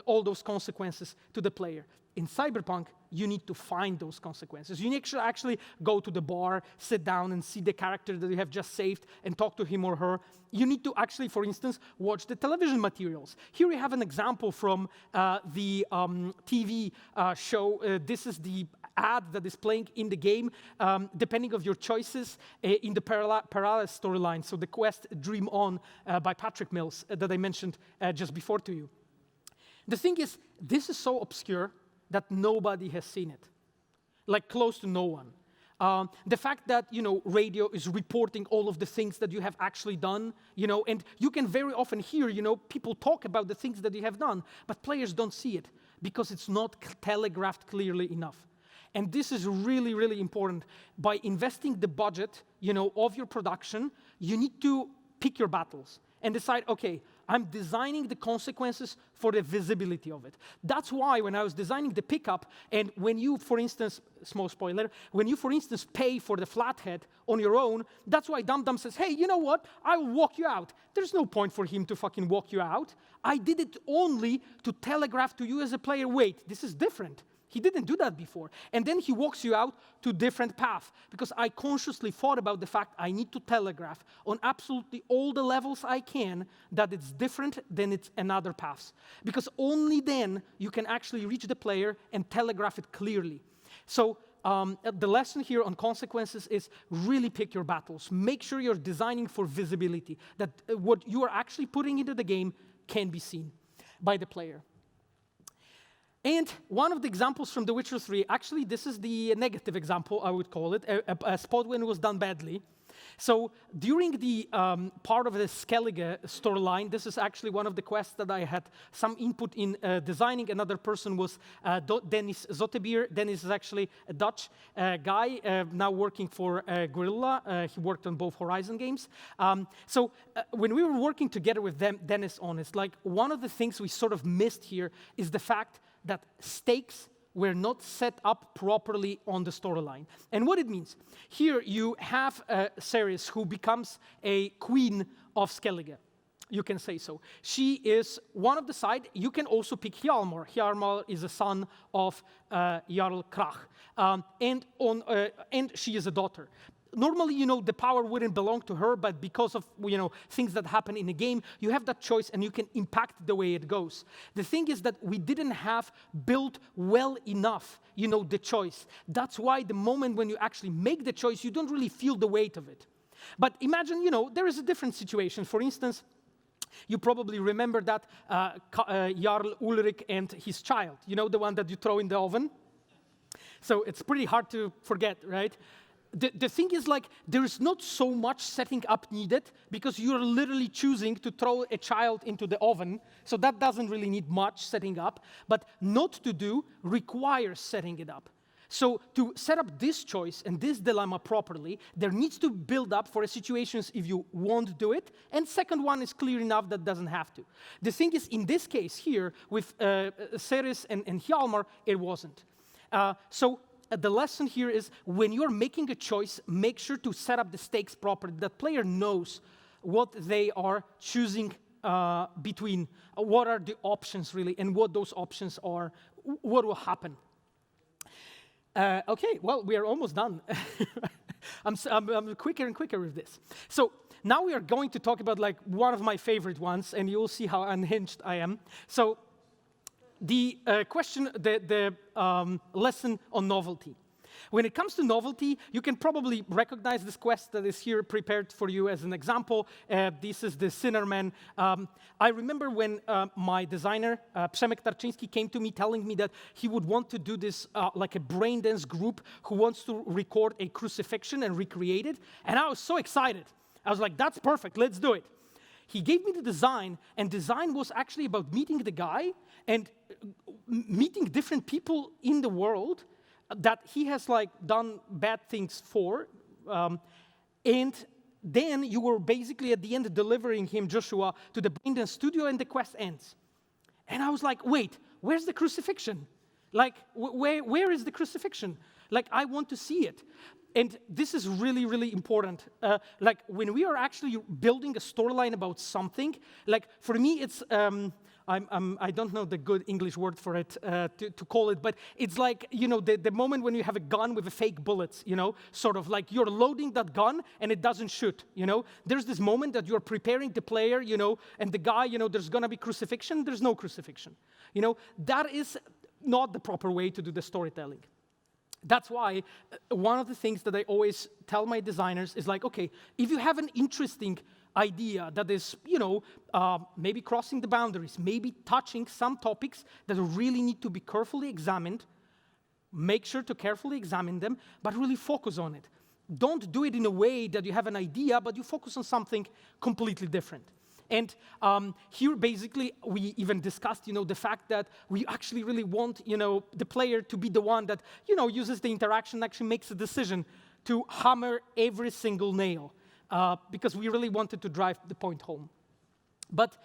all those consequences to the player. In Cyberpunk, you need to find those consequences. You need to actually go to the bar, sit down and see the character that you have just saved and talk to him or her. You need to actually, for instance, watch the television materials. Here we have an example from the TV show. This is the ad that is playing in the game, depending of your choices in the parallel storyline. So the quest Dream On by Patrick Mills that I mentioned just before to you. The thing is, this is so obscure that nobody has seen it, close to no one. The fact that, radio is reporting all of the things that you have actually done, and you can very often hear, people talk about the things that you have done, but players don't see it because it's not telegraphed clearly enough. And this is really, really important. By investing the budget, of your production, you need to pick your battles and decide, okay, I'm designing the consequences for the visibility of it. That's why when I was designing the pickup, and when you, for instance, small spoiler, when you, for instance, pay for the flathead on your own, that's why Dum Dum says, hey, you know what? I will walk you out. There's no point for him to fucking walk you out. I did it only to telegraph to you as a player, wait, this is different. He didn't do that before. And then he walks you out to different path because I consciously thought about the fact I need to telegraph on absolutely all the levels I can that it's different than it's another paths. Because only then you can actually reach the player and telegraph it clearly. So the lesson here on consequences is really pick your battles. Make sure you're designing for visibility, that what you are actually putting into the game can be seen by the player. And one of the examples from The Witcher 3, actually this is the negative example, I would call it, a spot when it was done badly. So during the part of the Skellige storyline, this is actually one of the quests that I had some input in designing. Another person was Dennis Zottebier. Dennis is actually a Dutch guy, now working for Guerrilla. He worked on both Horizon games. So when we were working together with Dennis on it, one of the things we sort of missed here is the fact that stakes were not set up properly on the storyline. And what it means, here you have Ceres who becomes a queen of Skellige. You can say so. She is one of the side. You can also pick Hjalmar. Hjalmar is a son of Jarl Krach. And she is a daughter. Normally, the power wouldn't belong to her, but because of, things that happen in the game, you have that choice and you can impact the way it goes. The thing is that we didn't have built well enough, the choice. That's why the moment when you actually make the choice, you don't really feel the weight of it. But imagine, there is a different situation. For instance, You probably remember that Jarl Ulrich and his child, you know, the one that you throw in the oven? So it's pretty hard to forget, right? The thing is, like, there is not so much setting up needed because you're literally choosing to throw a child into the oven, so that doesn't really need much setting up, but not to do requires setting it up. So to set up this choice and this dilemma properly, there needs to build up for situations if you won't do it, and second one is clear enough that doesn't have to. The thing is, in this case here, with Ceres and Hjalmar, it wasn't. The lesson here is when you're making a choice, make sure to set up the stakes properly. The player knows what they are choosing between, what are the options really, and what those options are, what will happen. Okay, well, we are almost done. I'm quicker and quicker with this. So now we are going to talk about like one of my favorite ones, and you'll see how unhinged I am. So the lesson on novelty. When it comes to novelty, you can probably recognize this quest that is here prepared for you as an example. This is the Sinnerman. I remember when my designer, Przemek Tarczyński, came to me telling me that he would want to do this like a brain dance group who wants to record a crucifixion and recreate it. And I was so excited. I was like, that's perfect, let's do it. He gave me the design, and design was actually about meeting the guy and meeting different people in the world that he has like done bad things for, and then you were basically at the end delivering him, Joshua, to the Braindance studio, and the quest ends. And I was like, wait, where's the crucifixion? Like, where is the crucifixion? Like, I want to see it. And this is really, really important. Like, when we are actually building a storyline about something, like, for me, it's, I don't know the good English word for it to call it, but it's like, you know, the moment when you have a gun with a fake bullets, you know, sort of like you're loading that gun and it doesn't shoot, you know. There's this moment that you're preparing the player, you know, and the guy, you know, there's gonna be crucifixion, there's no crucifixion. You know, that is not the proper way to do the storytelling. That's why one of the things that I always tell my designers is like, okay, if you have an interesting idea that is, you know, maybe crossing the boundaries, maybe touching some topics that really need to be carefully examined, make sure to carefully examine them, but really focus on it. Don't do it in a way that you have an idea, but you focus on something completely different. And here, basically, we even discussed, you know, the fact that we actually really want, you know, the player to be the one that, you know, uses the interaction, actually makes a decision to hammer every single nail, because we really wanted to drive the point home. But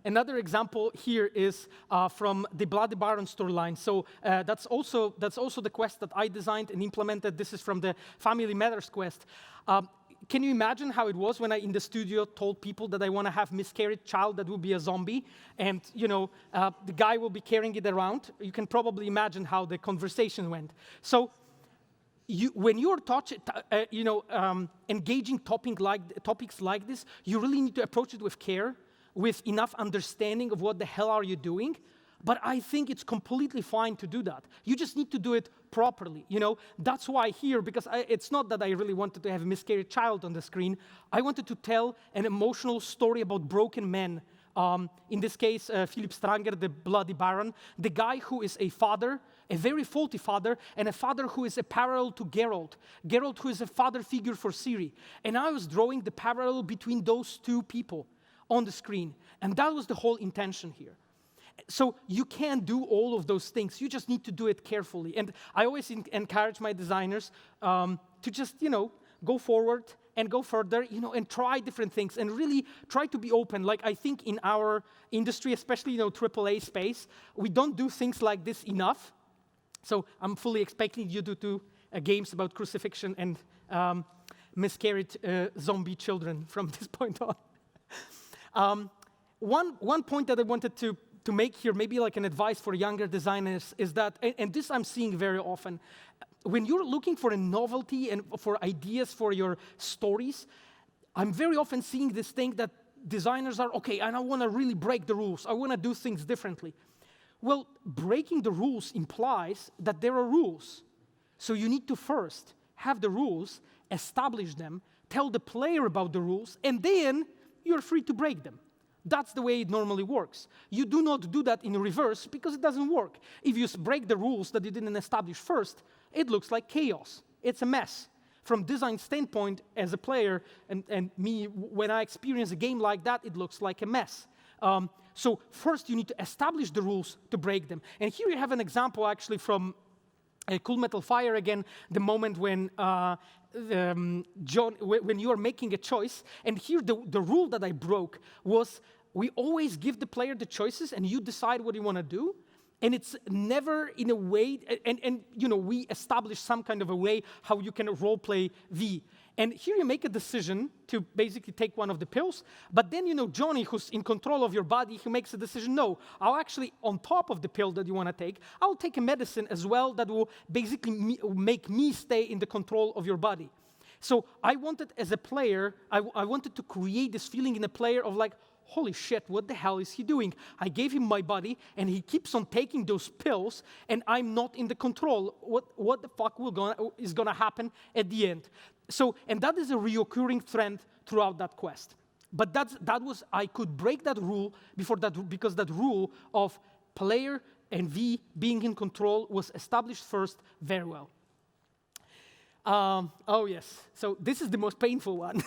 another example here is from the Bloody Baron storyline. So that's also the quest that I designed and implemented. This is from the Family Matters quest. Can you imagine how it was when I, in the studio, told people that I want to have miscarried child that will be a zombie, and, you know, the guy will be carrying it around? You can probably imagine how the conversation went. So when you're engaging topics like this, you really need to approach it with care, with enough understanding of what the hell are you doing. But I think it's completely fine to do that. You just need to do it properly, you know. That's why here, because it's not that I really wanted to have a miscarried child on the screen. I wanted to tell an emotional story about broken men. In this case, Philip Stranger, the Bloody Baron, the guy who is a father, a very faulty father, and a father who is a parallel to Geralt. Geralt, who is a father figure for Ciri. And I was drawing the parallel between those two people on the screen. And that was the whole intention here. So you can do all of those things. You just need to do it carefully. And I always encourage my designers to just, you know, go forward and go further, you know, and try different things and really try to be open. Like, I think in our industry, especially, you know, AAA space, we don't do things like this enough. So I'm fully expecting you to do games about crucifixion and miscarried zombie children from this point on. One point that I wanted to make here, maybe like an advice for younger designers, is that, and this I'm seeing very often, when you're looking for a novelty and for ideas for your stories, I'm very often seeing this thing that designers are, okay, and I want to really break the rules. I want to do things differently. Well, breaking the rules implies that there are rules. So you need to first have the rules, establish them, tell the player about the rules, and then you're free to break them. That's the way it normally works. You do not do that in reverse because it doesn't work. If you break the rules that you didn't establish first, it looks like chaos. It's a mess. From design standpoint, as a player, and me, when I experience a game like that, it looks like a mess. So first, you need to establish the rules to break them. And here you have an example, actually, from Cool Metal Fire again, the moment when when you are making a choice. And here, the rule that I broke was we always give the player the choices, and you decide what you want to do. And it's never in a way, and you know, we establish some kind of a way how you can role play V. And here you make a decision to basically take one of the pills, but then, you know, Johnny, who's in control of your body, he makes a decision, no, I'll actually, on top of the pill that you want to take, I'll take a medicine as well that will basically make me stay in the control of your body. So I wanted, as a player, I wanted to create this feeling in a player of like, holy shit, what the hell is he doing? I gave him my body, and he keeps on taking those pills, and I'm not in the control. What the fuck is gonna happen at the end? So, and that is a reoccurring trend throughout that quest. But I could break that rule because that rule of player and V being in control was established first very well. Oh yes, so this is the most painful one.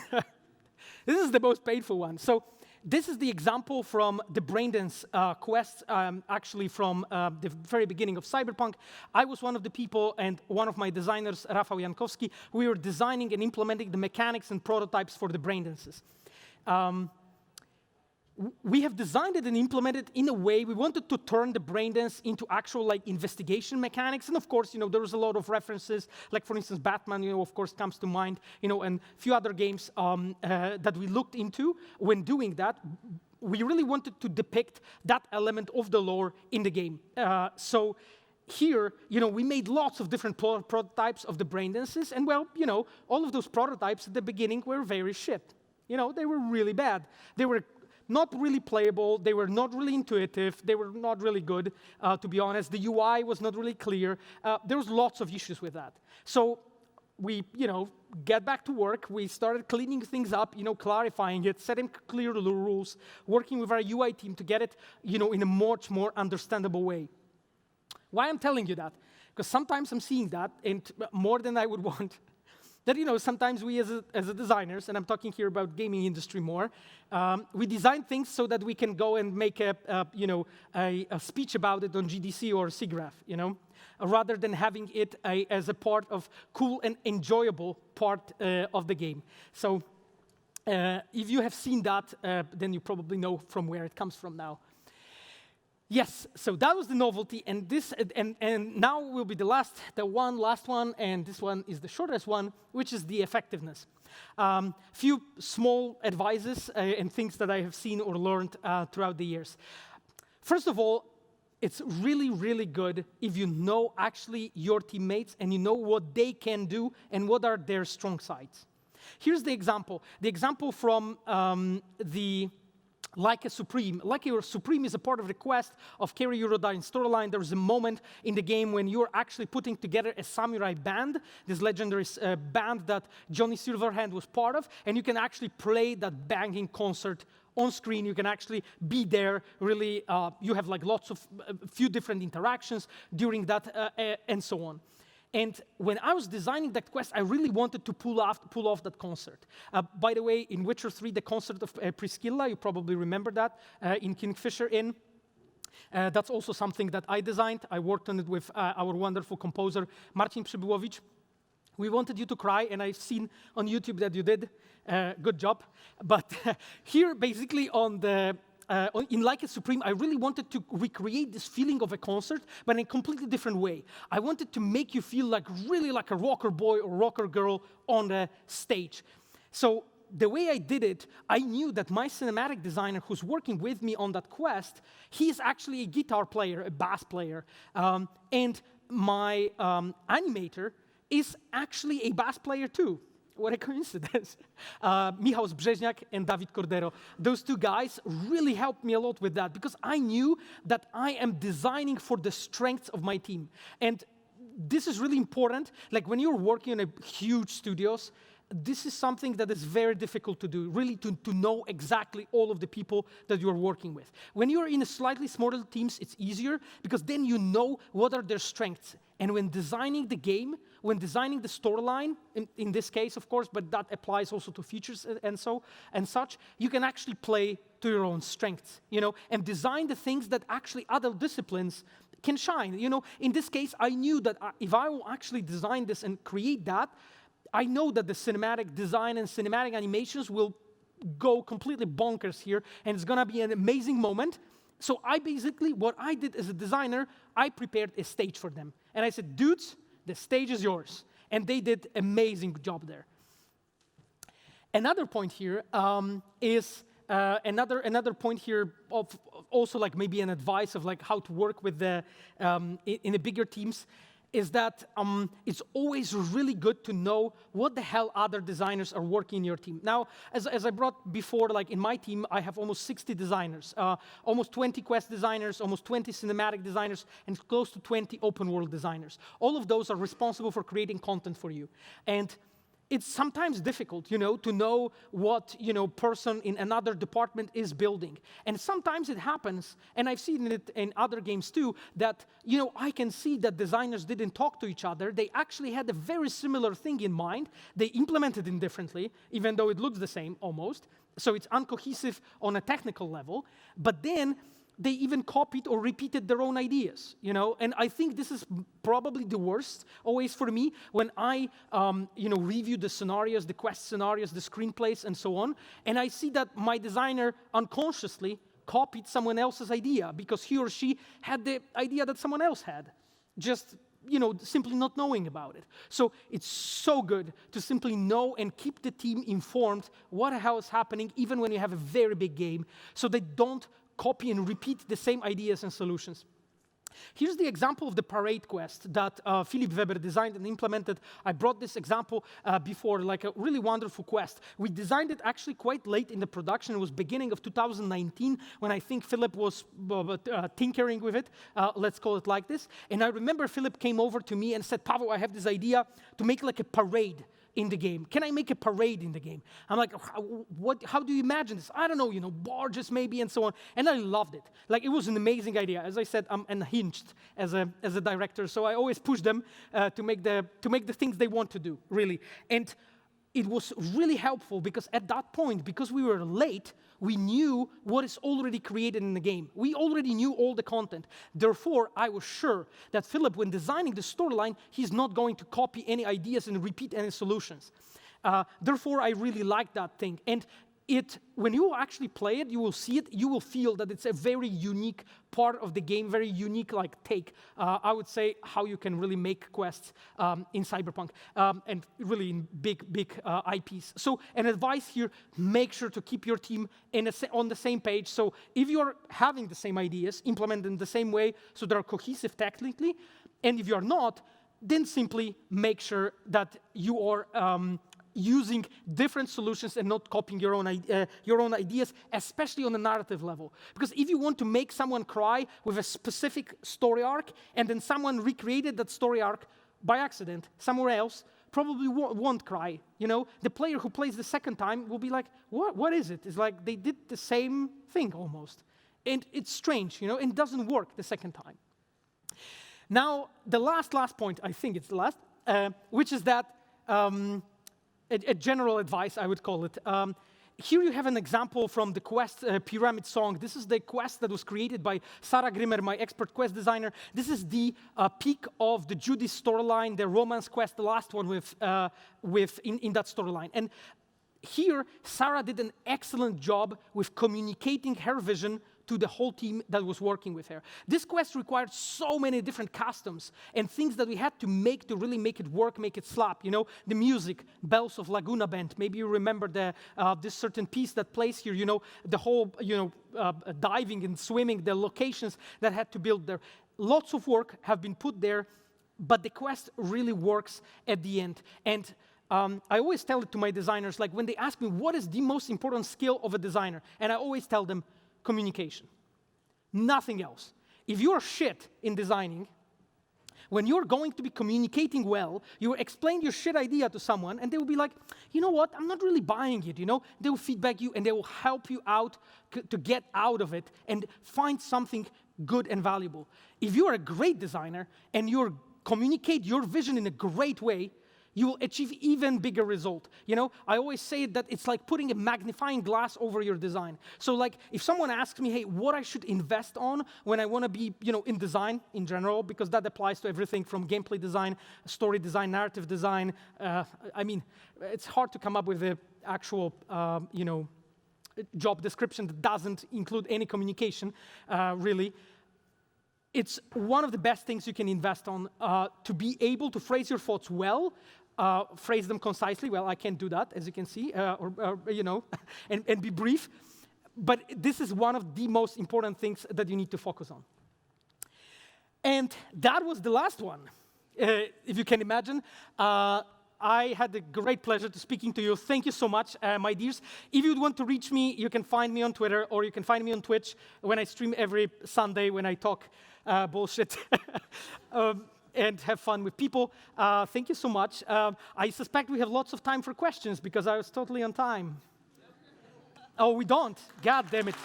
This is the most painful one. So this is the example from the Braindance quest, actually from the very beginning of Cyberpunk. I was one of the people, and one of my designers, Rafał Jankowski, we were designing and implementing the mechanics and prototypes for the Braindances. We have designed it and implemented in a way we wanted to turn the Braindance into actual like investigation mechanics. And of course, you know, there was a lot of references, like for instance, Batman, you know, of course, comes to mind, you know, and a few other games that we looked into when doing that. We really wanted to depict that element of the lore in the game. So here, you know, we made lots of different prototypes of the Braindances, and well, you know, all of those prototypes at the beginning were very shit. You know, they were really bad. They were not really playable, they were not really intuitive, they were not really good, to be honest. The UI was not really clear. There was lots of issues with that. So we, you know, get back to work. We started cleaning things up, you know, clarifying it, setting clear rules, working with our UI team to get it, you know, in a much more understandable way. Why I'm telling you that? Because sometimes I'm seeing that, and more than I would want, that, you know, sometimes we as a designers, and I'm talking here about gaming industry more, we design things so that we can go and make a speech about it on GDC or SIGGRAPH, you know, rather than having it as a part of cool and enjoyable part of the game. So if you have seen that, then you probably know from where it comes from now. Yes, so that was the novelty, and this, and now will be the last one, and this one is the shortest one, which is the effectiveness. Few small advices and things that I have seen or learned throughout the years. First of all, it's really, really good if you know actually your teammates and you know what they can do and what are their strong sides. Here's the example. The example from Like a Supreme. Like a Supreme is a part of the quest of Kerry Eurodyne storyline. There's a moment in the game when you're actually putting together a samurai band, this legendary band that Johnny Silverhand was part of, and you can actually play that banging concert on screen. You can actually be there, really, you have like lots of, a few different interactions during that, and so on. And when I was designing that quest, I really wanted to pull off that concert. By the way, in Witcher 3, the concert of Priscilla, you probably remember that, in Kingfisher Inn. That's also something that I designed. I worked on it with our wonderful composer, Marcin Przybyłowicz. We wanted you to cry, and I've seen on YouTube that you did. Good job. But here, basically, in Like a Supreme, I really wanted to recreate this feeling of a concert, but in a completely different way. I wanted to make you feel like really like a rocker boy or rocker girl on the stage. So the way I did it, I knew that my cinematic designer who's working with me on that quest, he's actually a guitar player, a bass player. And my animator is actually a bass player too. What a coincidence. Michał Brzeźniak and David Cordero. Those two guys really helped me a lot with that because I knew that I am designing for the strengths of my team. And this is really important. Like when you're working in a huge studios, this is something that is very difficult to do, really to know exactly all of the people that you're working with. When you're in a slightly smaller teams, it's easier because then you know what are their strengths. And when designing the game, when designing the storyline, in this case, of course, but that applies also to features and such, you can actually play to your own strengths, and design the things that actually other disciplines can shine. In this case, I knew that if I will actually design this and create that, I know that the cinematic design and cinematic animations will go completely bonkers here, and it's gonna be an amazing moment. So what I did as a designer, I prepared a stage for them. And I said, dudes, the stage is yours. And they did amazing job there. Another point here is another point here of also like maybe an advice of like how to work with the in the bigger teams is that it's always really good to know what the hell other designers are working in your team. Now, as I brought before, like in my team, I have almost 60 designers, almost 20 quest designers, almost 20 cinematic designers, and close to 20 open world designers. All of those are responsible for creating content for you. And it's sometimes difficult, to know what, person in another department is building. And sometimes it happens, and I've seen it in other games too, that, I can see that designers didn't talk to each other. They actually had a very similar thing in mind. They implemented it differently, even though it looks the same almost. So it's uncohesive on a technical level. But then they even copied or repeated their own ideas, And I think this is probably the worst always for me when I, review the scenarios, the quest scenarios, the screenplays, and so on, and I see that my designer unconsciously copied someone else's idea because he or she had the idea that someone else had, just simply not knowing about it. So it's so good to simply know and keep the team informed what the hell is happening, even when you have a very big game, so they don't copy and repeat the same ideas and solutions. Here's the example of the parade quest that Philipp Weber designed and implemented. I brought this example before, like a really wonderful quest. We designed it actually quite late in the production. It was beginning of 2019 when I think Philipp was tinkering with it, let's call it like this. And I remember Philipp came over to me and said, Paweł, I have this idea to make like a parade in the game. Can I make a parade in the game? I'm like, how do you imagine this? I don't know, barges maybe and so on. And I loved it. Like, it was an amazing idea. As I said, I'm unhinged as a director, so I always push them to make the things they want to do, really. And it was really helpful because at that point, because we were late, we knew what is already created in the game. We already knew all the content. Therefore, I was sure that Philipp, when designing the storyline, he's not going to copy any ideas and repeat any solutions. Therefore, I really like that thing. And when you actually play it, you will see it, you will feel that it's a very unique part of the game, very unique take, I would say, how you can really make quests in Cyberpunk, and really in big IPs. So an advice here, make sure to keep your team on the same page. So if you're having the same ideas, implement them the same way so they're cohesive technically, and if you're not, then simply make sure that you are using different solutions and not copying your own ideas, especially on the narrative level. Because if you want to make someone cry with a specific story arc, and then someone recreated that story arc by accident somewhere else, probably won't cry. The player who plays the second time will be like, what is it? It's like they did the same thing almost. And it's strange, and it doesn't work the second time. Now, the last point, I think it's the last, which is that a general advice, I would call it. Here you have an example from the quest Pyramid Song. This is the quest that was created by Sarah Grimmer, my expert quest designer. This is the peak of the Judy storyline, the romance quest, the last one in that storyline. And here, Sarah did an excellent job with communicating her vision to the whole team that was working with her. This quest required so many different customs and things that we had to make to really make it work, make it slap. The music, Bells of Laguna Band. Maybe you remember this certain piece that plays here. The whole diving and swimming, the locations that had to build there. Lots of work have been put there, but the quest really works at the end. And I always tell it to my designers, like when they ask me what is the most important skill of a designer, and I always tell them, communication. Nothing else. If you're shit in designing, When you're going to be communicating well, you explain your shit idea to someone, and they will be like, you know what, I'm not really buying it, you know? They will feedback you, and they will help you out to get out of it and find something good and valuable. If you're a great designer and you communicate your vision in a great way, you will achieve even bigger result. You know, I always say that it's like putting a magnifying glass over your design. So like, if someone asks me, hey, what I should invest on when I want to be, you know, in design in general, because that applies to everything from gameplay design, story design, narrative design. I mean, it's hard to come up with the actual, you know, job description that doesn't include any communication, really. It's one of the best things you can invest on to be able to phrase your thoughts well, phrase them concisely. Well, I can't do that, as you can see, or you know, and be brief. But this is one of the most important things that you need to focus on. And that was the last one, if you can imagine. I had the great pleasure to speaking to you. Thank you so much, my dears. If you want to reach me, you can find me on Twitter, or you can find me on Twitch when I stream every Sunday when I talk bullshit and have fun with people. Thank you so much. I suspect we have lots of time for questions because I was totally on time. Oh, we don't? God damn it.